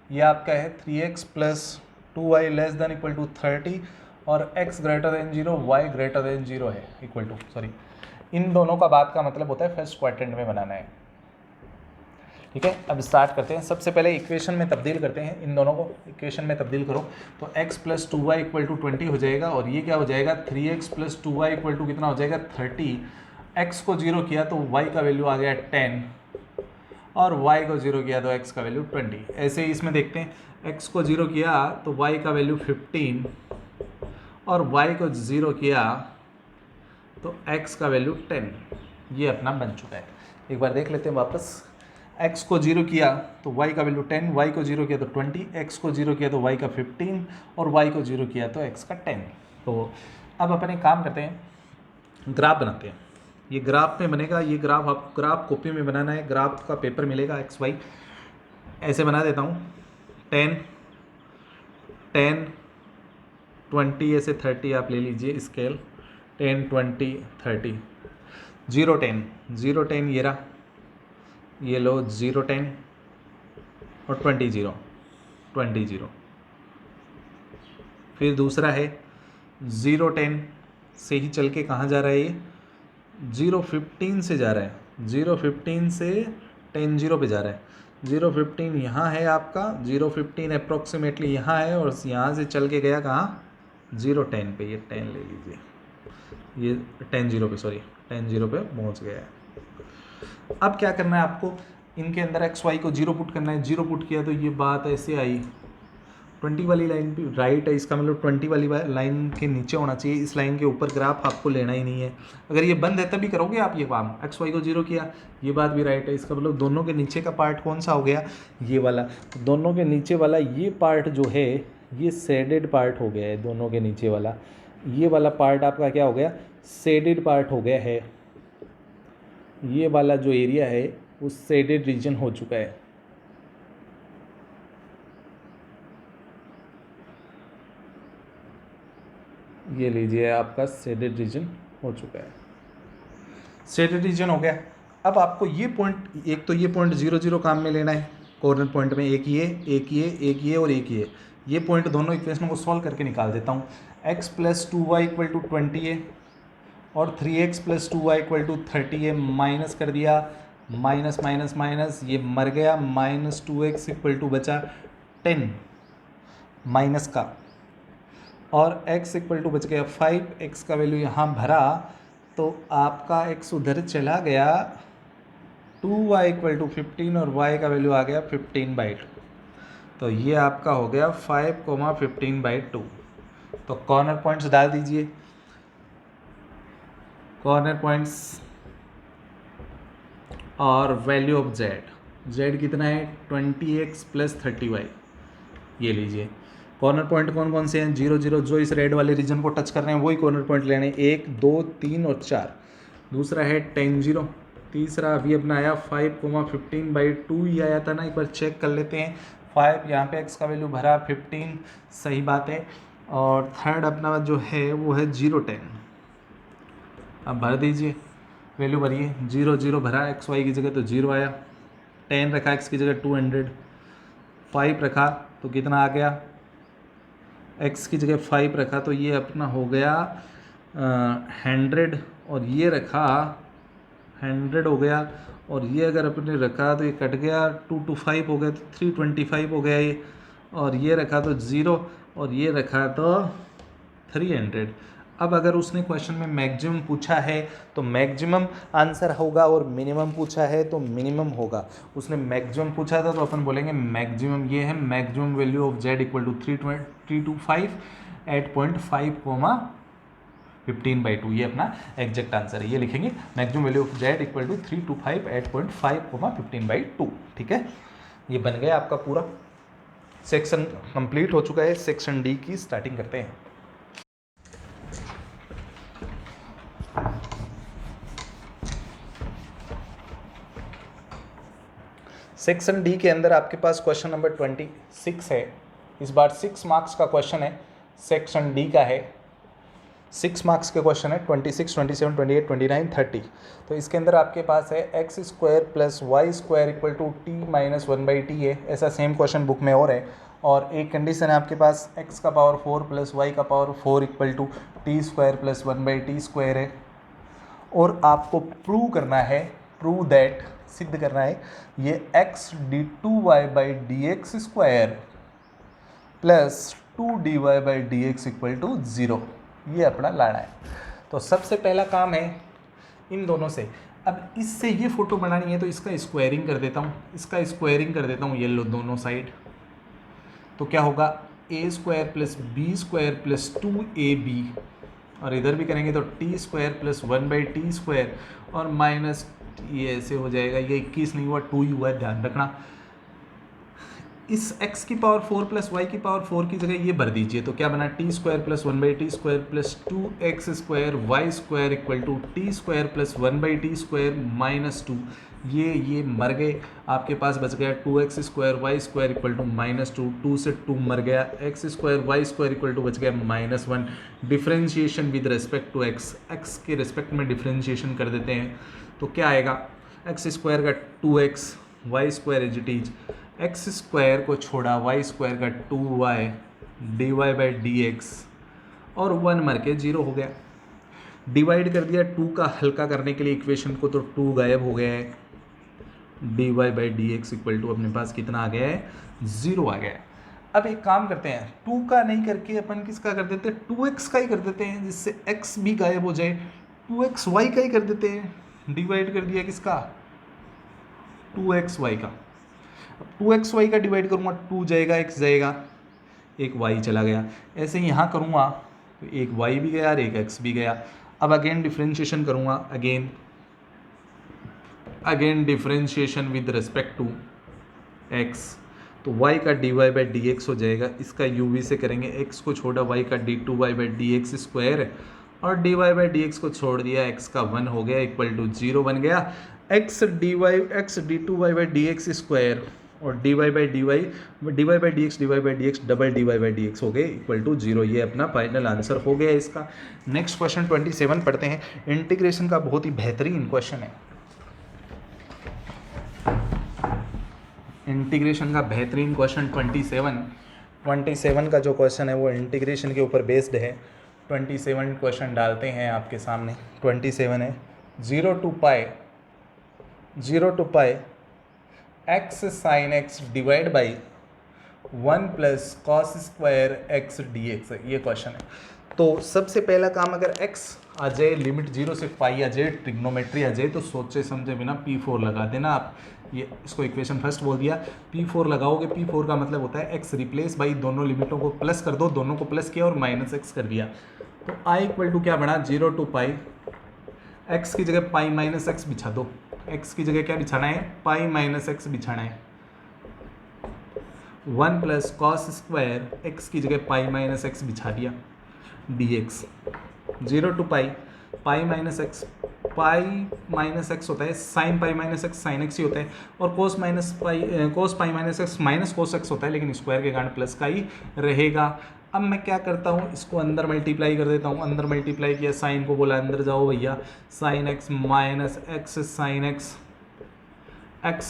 ये आपका है 3x + 2y less than equal to 30 और x greater then 0 y greater then 0 है इक्वल टू, सॉरी, इन दोनों का बात का मतलब होता है फर्स्ट क्वाड्रेंट में बनाना है। ठीक है, अब स्टार्ट करते हैं। सबसे पहले इक्वेशन में तब्दील करते हैं, इन दोनों को इक्वेशन में तब्दील करो तो x + 2y = 20 हो जाएगा और ये क्या हो जाएगा 3x + 2y = कितना हो जाएगा 30। x को 0 किया तो y का वैल्यू आ गया 10 और y को 0 किया तो x का वैल्यू 20। ऐसे ही इसमें देखते हैं, x को 0 किया तो y का वैल्यू 15 और y को 0 किया तो x का वैल्यू 10। ये अपना बन चुका है। एक बार देख लेते हैं वापस। x को 0 किया तो y का वैल्यू 10, y को 0 किया तो 20, x को 0 किया तो y का 15 और y को 0 किया तो x का 10। तो अब अपन एक काम करते हैं, ग्राफ बनाते हैं। ये ग्राफ में बनेगा, ये ग्राफ आप ग्राफ कॉपी में बनाना है, ग्राफ का पेपर मिलेगा एक्स वाई। ऐसे बना देता हूँ 10 10 20 ऐसे 30 आप ले लीजिए स्केल, 10 20 30 0 10 0 10 ये रहा, ये लो 0 10 और 20 0 20 0। फिर दूसरा है 0 10 से ही चल के कहाँ जा रहा है, ये 0 15 से जा रहा है, 0 15 से 10 0 पे जा रहा है। 0 15 यहाँ है आपका, 0 15 अप्रॉक्सीमेटली यहाँ है और यहाँ से चल के गया कहाँ 0 10 पे, ये 10 ले लीजिए, ये 10 0 पे, सॉरी 10 0 पे पहुँच गया है। अब क्या करना है आपको, इनके अंदर एक्स वाई को 0 पुट करना है। 0 पुट किया तो ये बात ऐसे आई, 20 वाली लाइन पे राइट है, इसका मतलब 20 वाली लाइन के नीचे होना चाहिए, इस लाइन के ऊपर ग्राफ आपको लेना ही नहीं है। अगर ये बंद है तभी करोगे आप ये काम, एक्स वाई को 0 किया, ये बात भी राइट है, इसका मतलब दोनों के नीचे का पार्ट कौन सा हो गया, ये वाला। दोनों के नीचे वाला ये पार्ट जो है ये शेडेड पार्ट हो गया है, दोनों के नीचे वाला ये वाला पार्ट आपका क्या हो गया, शेडेड पार्ट हो गया है। ये वाला जो एरिया है वो शेडेड रीजन हो चुका है। ये लीजिए आपका शेडेड रीजन हो चुका है, शेडेड रीजन हो गया। अब आपको ये पॉइंट, एक तो ये पॉइंट 0 0 काम में लेना है, कॉर्नर पॉइंट में एक ये एक ये एक ये और एक ये पॉइंट दोनों इक्वेशनों को सॉल्व करके निकाल देता हूँ। x + 2y = 20 है और 3x + 2y = 30 है, माइनस कर दिया, माइनस माइनस माइनस ये मर गया, -2x = बचा 10 माइनस का और x = बच गया 5। x का वैल्यू यहाँ भरा तो आपका x उधर चला गया, 2y = 15 और y का वैल्यू आ गया 15/2। तो ये आपका हो गया 5, 15/2। तो कॉर्नर पॉइंट्स डाल दीजिए, कॉर्नर पॉइंट्स और वैल्यू ऑफ z कितना है 20x + 30y, ये लीजिए। कॉर्नर पॉइंट कौन कौन से हैं, 0 0 जो इस रेड वाले रीजन को टच कर रहे हैं वही कॉर्नर पॉइंट लेने, 1 2 3 और 4। दूसरा है 10 0। तीसरा अभी अपना आया 5, 15/2 ही आया था ना, एक बार चेक कर लेते हैं। 5 यहाँ पे x का वैल्यू भरा 15, सही बात है। और थर्ड अपना जो है वो है 0 10। अब भर दीजिए, वैल्यू भरिए, 0 0 भरा, एक्स वाई की जगह तो 0 आया, 10 रखा एक्स की जगह 200, 5 रखा तो कितना आ गया, एक्स की जगह 5 रखा तो ये अपना हो गया 100 और ये रखा 100 हो गया और ये अगर अपने रखा तो ये कट गया, 2 to 5 हो गया तो 325 हो गया ये, और ये रखा तो 0 और ये रखा तो 300। अब अगर उसने क्वेश्चन में मैक्सिमम पूछा है तो मैक्सिमम आंसर होगा और मिनिमम पूछा है तो मिनिमम होगा। उसने मैक्सिमम पूछा था तो अपन बोलेंगे मैक्सिमम ये है, मैक्सिमम वैल्यू ऑफ z = 325 8.5, 15/2, ये अपना एग्जैक्ट आंसर है, ये लिखेंगे मैक्सिमम वैल्यू ऑफ z = 325 8.5, 15/2। ठीक है, ये बन गया आपका पूरा सेक्शन कंप्लीट हो चुका है। सेक्शन डी की स्टार्टिंग करते हैं। सेक्शन डी के अंदर आपके पास क्वेश्चन नंबर 26 है। इस बार 6 मार्क्स का क्वेश्चन है, सेक्शन डी का है। 6 मार्क्स के क्वेश्चन है 26, 27, 28, 29, 30। तो इसके अंदर आपके पास है X square plus Y square equal to T minus 1/t है। ऐसा सेम क्वेश्चन बुक में और है। और एक कंडीशन है आपके पास x का पावर 4 प्लस वाई का power 4 equal to T square plus 1/t square है। और आपको प्रूव करना है, प्रूव दैट, सिद्ध करना है ये x d2y/dx square plus 2dy/dx equal to 0, ये अपना लाना है। तो सबसे पहला काम है इन दोनों से, अब इससे ये फोटो बनानी है तो इसका स्क्वायरिंग कर देता हूँ, इसका स्क्वायरिंग कर देता हूँ, ये लो दोनों साइड। तो क्या होगा a square plus B square plus 2ab, और इधर भी करेंगे तो T square plus 1/t square और माइनस ये ऐसे हो जाएगा। ये 21 नहीं हुआ, 2 ही हुआ है, ध्यान रखना। इस x की पावर 4 प्लस वाई की पावर 4 की जगह ये भर दीजिए। तो क्या बना t square plus 1/t square plus 2x square y square equal to T square plus 1/t square minus 2। ये मर गए, आपके पास बच गया 2x square y square equal to minus 2, 2 से 2 मर गया, x square y square equal to बच गया -1। Differentiation with respect to x के रिस्पेक्ट में डिफ्रेंशिएशन कर देते हैं। तो क्या आएगा x स्क्वायर का 2x, y square as it is, x square को छोड़ा वाई स्क्वायर का 2y dy/dx और 1 मर के 0 हो गया। डिवाइड कर दिया 2 का हल्का करने के लिए इक्वेशन को, तो 2 गायब हो गया है, dy/dx इक्वल टू अपने पास कितना आ गया है, 0 आ गया है। अब एक काम करते हैं, 2 का नहीं करके अपन किसका कर देते हैं, 2x का ही कर देते हैं, जिससे x भी गायब हो जाए। 2xy का ही कर देते हैं, डिवाइड कर दिया किसका, 2xy का। 2xy का डिवाइड करूँगा, 2 जाएगा, x जाएगा, एक y चला गया। ऐसे ही यहाँ करूँगा तो एक y भी गया और एक x भी गया। अब अगेन डिफ्रेंशिएशन करूँगा, again differentiation with respect to x, तो y का dy/dx हो जाएगा। इसका uv से करेंगे, x को छोड़ा y का d2y/dx स्क्वायर और dy/dx को छोड़ दिया, x का 1 हो गया इक्वल टू 0 बन गया। x d2y/dx स्क्वायर और dy/dx डबल dy/dx हो गए इक्वल टू 0। ये अपना फाइनल आंसर हो गया इसका। नेक्स्ट क्वेश्चन 27 पढ़ते हैं। इंटीग्रेशन का बहुत ही बेहतरीन क्वेश्चन है, इंटीग्रेशन का बेहतरीन क्वेश्चन 27 का जो क्वेश्चन है वो इंटीग्रेशन के ऊपर बेस्ड है। 27 क्वेश्चन डालते हैं आपके सामने। 27 है 0 to pi x sin x divide by 1 plus cos square x dx, ये क्वेश्चन है। तो सबसे पहला काम, अगर x आ जाए, लिमिट 0 से पाई आ जाए, ट्रिग्नोमेट्री आ जाए, तो सोचे समझे बिना P4 लगा देना आप। ये इसको इक्वेशन फर्स्ट बोल दिया, P4 लगाओगे। P4 का मतलब होता है x रिप्लेस बाई दोनों लिमिटों को प्लस कर दो, दोनों को प्लस किया और माइनस x कर दिया। तो i इक्वल टू क्या बना, 0 to pi, x की जगह पाई माइनस x बिछा दो। x की जगह क्या बिछाना है, पाई माइनस x बिछाना है। 1 प्लस कॉस स्क्वायर x की जगह पाई माइनस x बिछा दिया dx। 0 to pi, pi minus x, pi minus x होता है sine pi minus x, sine x ही होता है, और cos pi minus x minus cos x होता है, लेकिन स्क्वायर के कारण प्लस का ही रहेगा। अब मैं क्या करता हूँ, इसको अंदर मल्टीप्लाई कर देता हूँ। अंदर मल्टीप्लाई किया, साइन को बोला अंदर जाओ भैया, sine x minus x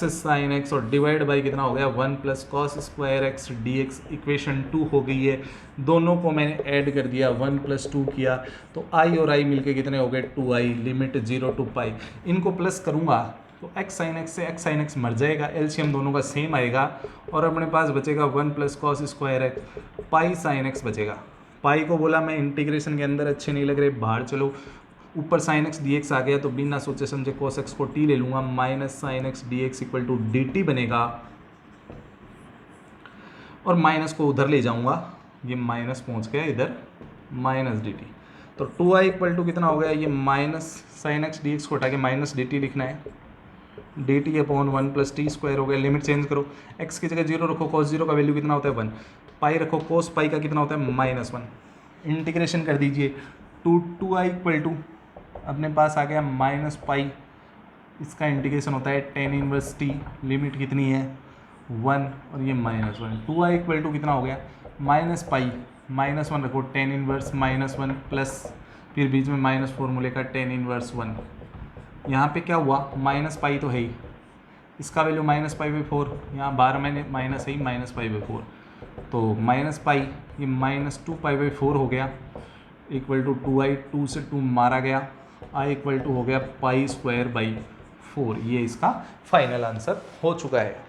sine x और डिवाइड बाई कितना हो गया, 1 plus cos square x dx, equation 2 हो गई है। दोनों को मैंने ऐड कर दिया, 1 प्लस 2 किया, तो i और i मिलके कितने हो गए, 2i, लिमिट 0 to pi। इनको प्लस करूँगा तो x sin x से x sin x मर जाएगा, एलसीएम दोनों का सेम आएगा और अपने पास बचेगा 1 प्लस कॉस स्क्वायर x, पाई sin x बचेगा। पाई को बोला मैं इंटीग्रेशन के अंदर अच्छे नहीं लग रहे, बाहर चलो। ऊपर sin x dx आ गया तो बिना सोचे समझे cos x को t ले लूँगा, minus sin x dx equal to dt बनेगा, और माइनस को उधर ले जाऊँगा, ये माइनस पहुँच गया इधर, माइनस dt। तो 2i इक्वल टू कितना हो गया, ये माइनस sin x dx को हटा के माइनस dt लिखना है, dt upon 1 plus T square हो गया। लिमिट चेंज करो, x की जगह 0 रखो, cos 0 का वैल्यू कितना होता है 1, पाई रखो, cos पाई का कितना होता है -1। इंटीग्रेशन कर दीजिए, 2i इक्वल टू अपने पास आ गया माइनस पाई इसका इंटीग्रेशन होता है टेन इनवर्स टी, लिमिट कितनी है 1 और ये -1, 2i इक्वल टू कितना हो गया -पाई, -1 रखो टेन इनवर्स -1 प्लस फिर बीच में माइनस फॉर्मूले का टेन इनवर्स 1, यहाँ पे क्या हुआ -पाई तो है ही, इसका वैल्यू -पाई/4, यहाँ बार मैंने माइनस है ही -पाई/4, तो -पाई ये -2पाई/4 हो गया इक्वल टू 2i, 2 से 2 मारा गया, i इक्वल टू हो गया पाई²/4। ये इसका फाइनल आंसर हो चुका है।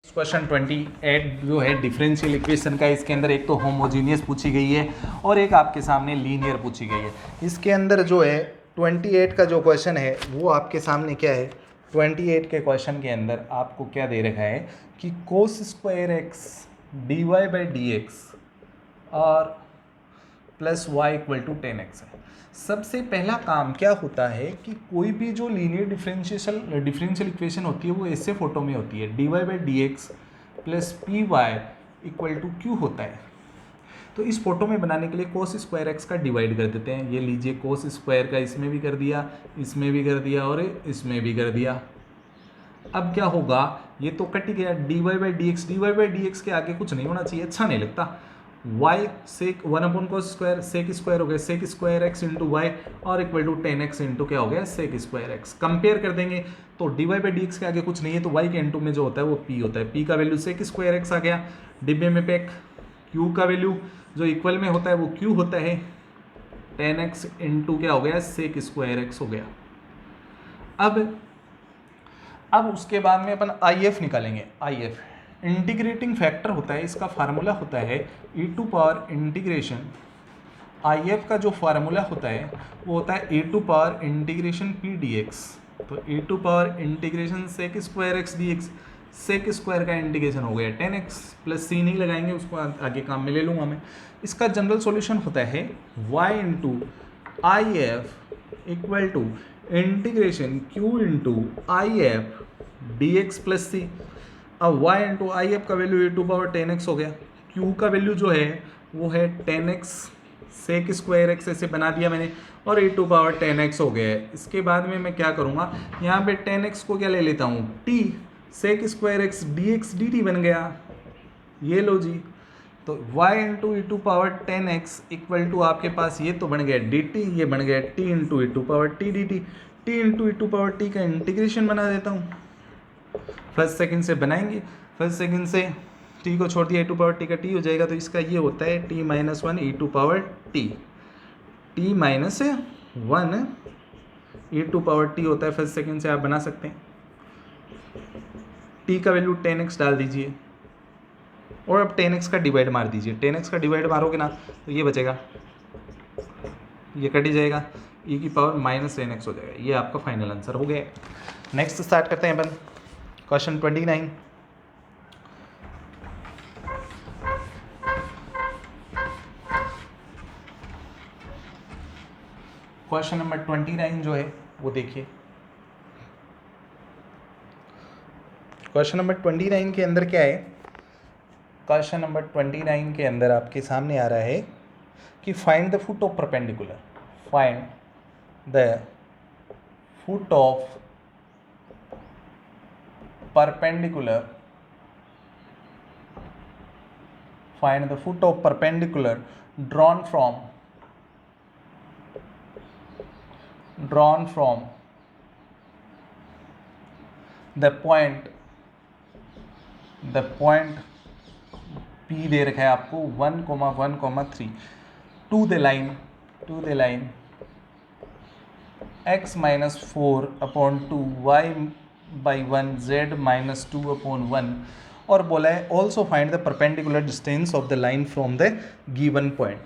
क्वेश्चन 28 जो है डिफरेंशियल इक्वेशन का, इसके अंदर एक तो होमोजीनियस पूछी गई है और एक आपके सामने लीनियर पूछी गई है। इसके अंदर जो है 28 का जो क्वेश्चन है वो आपके सामने क्या है, 28 के क्वेश्चन के अंदर आपको क्या दे रखा है कि cos² dy/dx और plus y equal to 10x है। सबसे पहला काम क्या होता है कि कोई भी जो लीनियर डिफरेंशियल इक्वेशन होती है वो ऐसे फोटो में होती है, dy/dx plus py equal to q होता है। तो इस फोटो में बनाने के लिए cos² का डिवाइड कर देते हैं, ये लीजिए cos² का इसमें भी कर दिया, इसमें भी कर दिया और इसमें भी कर दिया। अब क्या होगा, ये तो कट गया, dy/dx के आगे कुछ नहीं होना चाहिए, अच्छा नहीं लगता। y सेक 1/cos², sec² हो गया sec² इंटू वाई और इक्वल टू 10x इंटू क्या हो गया sec²x। कंपेयर कर देंगे तो dy/dx के आगे कुछ नहीं है, तो y के इंटू में जो होता है वो p होता है, p का वैल्यू sec² आ गया, डिब्बे में पैक। q का वैल्यू जो इक्वल में होता है वो q होता है, 10x इंटू क्या हो गया sec² हो गया। अब उसके बाद में अपन IF निकालेंगे। IF इंटीग्रेटिंग फैक्टर होता है, इसका फार्मूला होता है e⁻∫, IF का जो फार्मूला होता है वो होता है e⁻∫ p dx। तो e⁻∫ sec² dx, sec² का इंटीग्रेशन हो गया 10x प्लस c नहीं लगाएंगे, उसको आगे काम में ले लूँगा मैं। इसका जनरल सॉल्यूशन होता है y into IF equal to integration q into IF dx plus c। अब y इंटू IF का वैल्यू e⁻10x हो गया, q का वैल्यू जो है वो है 10x sec² ऐसे बना दिया मैंने और e⁻10x हो गया है। इसके बाद में मैं क्या करूँगा, यहाँ पे 10x को क्या ले लेता हूँ t, sec² dx dt बन गया, ये लो जी। तो y into e⁻10x equal to आपके पास ये तो बन गया dt, ये बन गया t into e⁻t dt, t into e⁻t का इंटीग्रेशन बना देता हूँ, फर्स्ट सेकंड से बनाएंगे, फर्स्ट सेकंड से t को छोड़ दिया e⁻t का t हो जाएगा, तो इसका ये होता है t - 1 e⁻t, t - 1 e⁻t होता है, फर्स्ट सेकंड से आप बना सकते हैं। t का वैल्यू 10x डाल दीजिए और अब 10x का डिवाइड मार दीजिए, 10x का डिवाइड मारोगे ना तो ये बचेगा, ये कट ही जाएगा, e⁻−10x हो जाएगा। ये आपका फाइनल आंसर हो गया। नेक्स्ट स्टार्ट करते हैं अपन क्वेश्चन 29। क्वेश्चन नंबर 29 जो है वो देखिए, क्वेश्चन नंबर 29 के अंदर क्या है, क्वेश्चन नंबर 29 के अंदर आपके सामने आ रहा है कि find the foot of perpendicular, find the foot of perpendicular, find the foot of perpendicular drawn from the point P दे रखा है आपको 1,1,3 to the line x - 4/2 y/1 z-2/1 और बोला है also find the perpendicular distance of the line from the given point.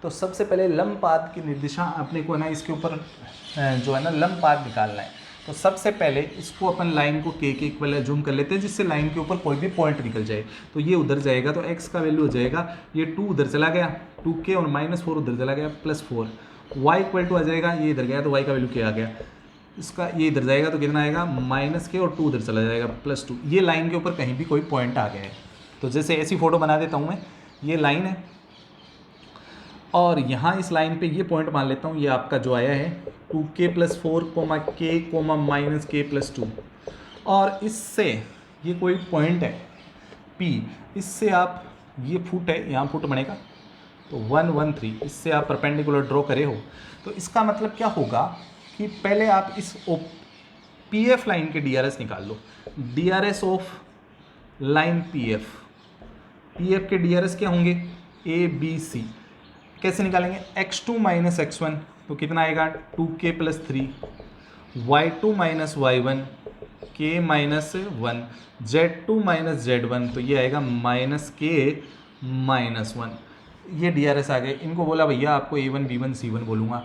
तो सबसे पहले लंब पाथ की निर्दिशा अपने को ना इसके ऊपर जो है ना लंब पाथ निकालना है। तो सबसे पहले इसको अपन लाइन को के इक्वल जूम कर लेते हैं, जिससे लाइन के ऊपर कोई भी पॉइंट निकल जाए। तो ये उधर जाएगा तो x का वैल्यू हो जाएगा, ये 2 उधर चला गया 2k और -4 उधर चला गया +4, y इक्वल टू आ जाएगा, ये इधर गया तो y का वैल्यू क्या आ गया, इसका ये इधर जाएगा तो कितना आएगा -k और 2 उधर चला जाएगा +2। ये लाइन के ऊपर कहीं भी कोई पॉइंट आ गया है। तो जैसे ऐसी फोटो बना देता हूँ मैं, ये लाइन है और यहाँ इस लाइन पे ये पॉइंट मान लेता हूँ, ये आपका जो आया है 2k+4, k, -k+2, और इससे ये कोई पॉइंट है P, इससे आप ये फुट है, यहाँ फुट बनेगा तो 1 1 3, इससे आप परपेंडिकुलर ड्रॉ करे हो। तो इसका मतलब क्या होगा कि पहले आप इस PF लाइन के DRS निकाल लो। DRS ऑफ लाइन PF के DRS क्या होंगे, ABC। कैसे निकालेंगे, x2 - x1 तो कितना आएगा 2k+3, y2 - y1 k -1, z2 - z1 तो ये आएगा -k -1। ये DRS आ गए। इनको बोला भैया आपको A1 B1 C1 बोलूँगा।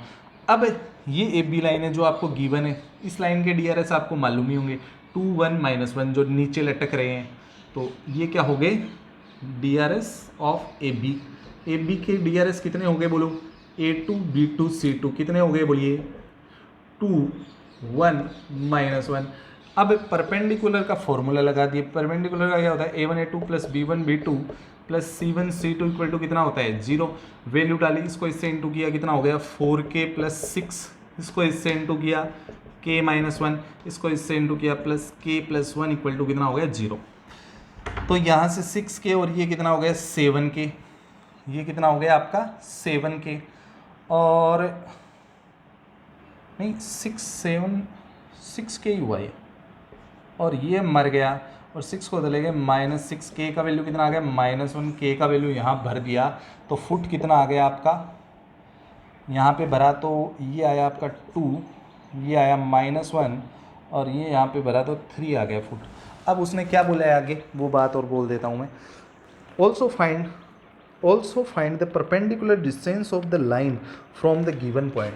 अब ये AB लाइन है जो आपको गिवन है, इस लाइन के DRS आपको मालूम ही होंगे 2 1 -1 जो नीचे लटक रहे हैं। तो ये क्या हो गए, DRS ऑफ AB के DRS कितने हो गए बोलो, A2 B2 C2 कितने हो गए बोलिए, 2 1 -1। अब परपेंडिकुलर का फॉर्मूला लगा दिए। परपेंडिकुलर का क्या होता है, A1 A2 plus B1 B2 plus C1 C2 equal to कितना होता है 0। वैल्यू डाली, इसको इससे इंटू किया, कितना हो गया 4k+6, इसको इससे इंटू किया k -1, इसको इससे इंटू किया प्लस k+1 इक्वल टू कितना हो गया 0। तो यहाँ से 6k और ये कितना हो गया 7k, ये कितना हो गया आपका 7k, और नहीं 6k ही हुआ ये, और ये मर गया और 6 को चले गए -6k का वैल्यू कितना आ गया -1k का वैल्यू यहाँ भर दिया। तो फुट कितना आ गया आपका, यहाँ पे भरा तो ये आया आपका 2, ये आया -1, और ये यहाँ पे भरा तो 3 आ गया फुट। अब उसने क्या बोला है आगे, वो बात और बोल देता हूँ मैं। Also find the perpendicular distance of the line from the given point.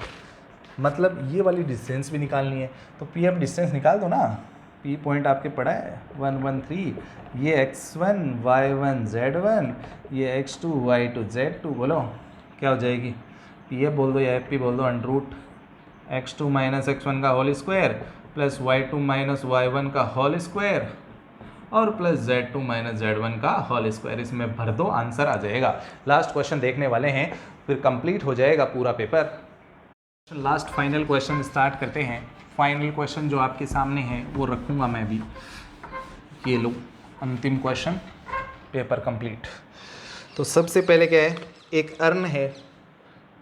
मतलब ये वाली डिस्टेंस भी निकालनी है, तो PF डिस्टेंस निकाल दो ना। P पॉइंट आपके पड़ा है 1 1 3, ये x1 y1 z1, ये x2 y2 z2, बोलो क्या हो जाएगी, PF बोल दो या FP बोल दो, √x2 - x1 का whole square plus y2 - y1 का होल स्क्वायर और प्लस z2 - z1 का होल स्क्वायर। इसमें भर दो, आंसर आ जाएगा। लास्ट क्वेश्चन देखने वाले हैं, फिर कंप्लीट हो जाएगा पूरा paper. Last final question start करते हैं। फाइनल क्वेश्चन जो आपके सामने है वो रखूँगा मैं भी, ये लो अंतिम क्वेश्चन, पेपर कंप्लीट। तो सबसे पहले क्या है, एक अर्न है,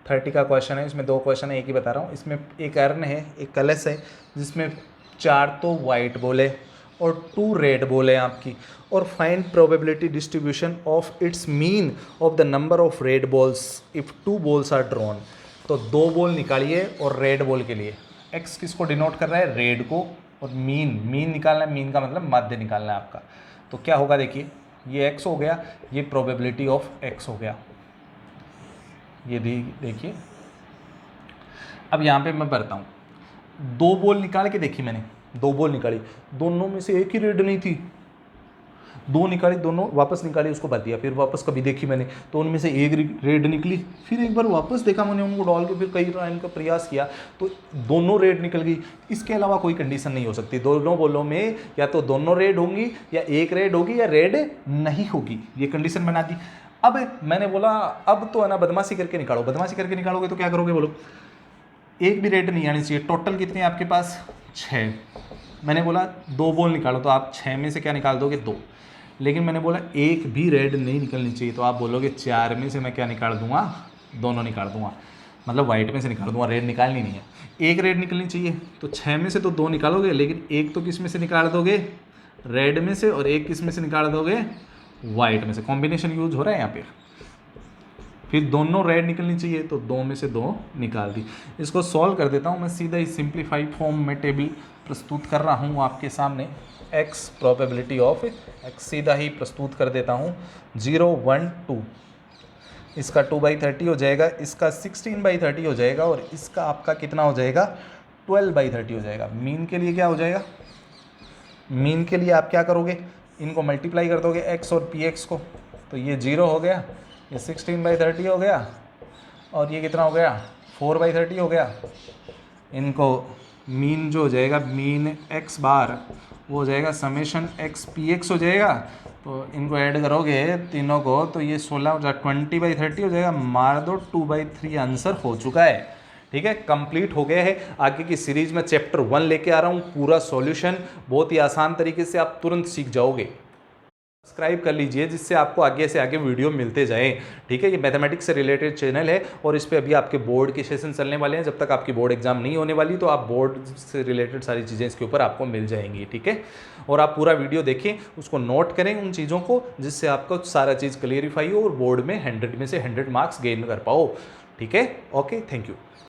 30 का क्वेश्चन है, इसमें 2 क्वेश्चन है, एक ही बता रहा हूँ। इसमें एक अर्न है, एक कलश है, जिसमें 4 तो वाइट बॉल है और 2 रेड बॉल है आपकी, और find probability distribution of its mean of the number of red balls if 2 balls are drawn. तो 2 बॉल निकालिए, और रेड बॉल के लिए x किसको डिनोट कर रहा है, रेड को, और मीन निकालना है, मीन का मतलब माध्य निकालना है आपका। तो क्या होगा देखिए, ये x हो गया, ये प्रोबेबिलिटी ऑफ x हो गया, ये देखिए। अब यहाँ पे मैं भरता हूँ, 2 बॉल निकाल के देखी मैंने, 2 बॉल निकाली, दोनों में से एक ही रेड नहीं थी, 2 निकाली, दोनों वापस निकाली, उसको भर दिया। फिर वापस कभी देखी मैंने तो उनमें से एक रेड निकली, फिर एक बार वापस देखा मैंने उनको डाल के, फिर कई टाइम का प्रयास किया तो दोनों रेड निकल गई। इसके अलावा कोई कंडीशन नहीं हो सकती, दोनों बॉलों में या तो दोनों रेड होंगी, या एक रेड होगी, या रेड नहीं होगी, ये कंडीशन बना दी। अब मैंने बोला अब तो है ना बदमाशी करके निकालो, बदमाशी करके निकालोगे तो क्या करोगे बोलो, एक भी रेड नहीं आनी चाहिए। टोटल कितने हैं आपके पास 6, मैंने बोला 2 बॉल निकालो, तो आप 6 में से क्या निकाल दोगे 2, लेकिन मैंने बोला एक भी रेड नहीं निकलनी चाहिए, तो आप बोलोगे 4 में से मैं क्या निकाल दूंगा, दोनों निकाल दूंगा, मतलब वाइट में से निकाल दूंगा, रेड निकालनी नहीं है। एक रेड निकलनी चाहिए, तो 6 में से तो 2 निकालोगे, लेकिन एक तो किस में से निकाल दोगे, रेड में से, और एक किस में से निकाल दोगे, वाइट में से। कॉम्बिनेशन यूज हो रहा है यहाँ पे। फिर दोनों रेड निकलनी चाहिए, तो 2 में से 2 निकाल दी। इसको सॉल्व कर देता हूँ मैं, सीधा ही सिंप्लीफाइड फॉर्म में टेबल प्रस्तुत कर रहा हूँ आपके सामने। x प्रोबेबिलिटी ऑफ x सीधा ही प्रस्तुत कर देता हूँ, 0 1 2, इसका 2/30 हो जाएगा, इसका 16/30 हो जाएगा, और इसका आपका कितना हो जाएगा 12/30 हो जाएगा। मीन के लिए क्या हो जाएगा, मीन के लिए आप क्या करोगे, इनको मल्टीप्लाई कर दोगे x और px को, तो ये 0 हो गया, ये 16/30 हो गया, और ये कितना हो गया 4/30 हो गया। इनको मीन जो हो जाएगा, मीन x बार वो हो जाएगा समेशन एक्स पी एक्स हो जाएगा। तो इनको ऐड करोगे तीनों को तो ये 16 हो जाएगा, 20/30 हो जाएगा। मार दो, 2/3 आंसर हो चुका है। ठीक है, कंप्लीट हो गया है। आगे की सीरीज में चैप्टर 1 लेके आ रहा हूँ, पूरा सॉल्यूशन बहुत ही आसान तरीके से आप तुरंत सीख जाओगे। सब्सक्राइब कर लीजिए जिससे आपको आगे से आगे वीडियो मिलते जाएं। ठीक है, ये मैथमेटिक्स से रिलेटेड चैनल है और इस पे अभी आपके बोर्ड के सेशन चलने वाले हैं। जब तक आपकी बोर्ड एग्जाम नहीं होने वाली तो आप बोर्ड से रिलेटेड सारी चीज़ें इसके ऊपर आपको मिल जाएंगी। ठीक है, और आप पूरा वीडियो देखें, उसको नोट करें उन चीज़ों को, जिससे आपको सारा चीज़ क्लियरिफाई हो और बोर्ड में 100 में से 100 मार्क्स गेन कर पाओ। ठीक है, ओके, थैंक यू।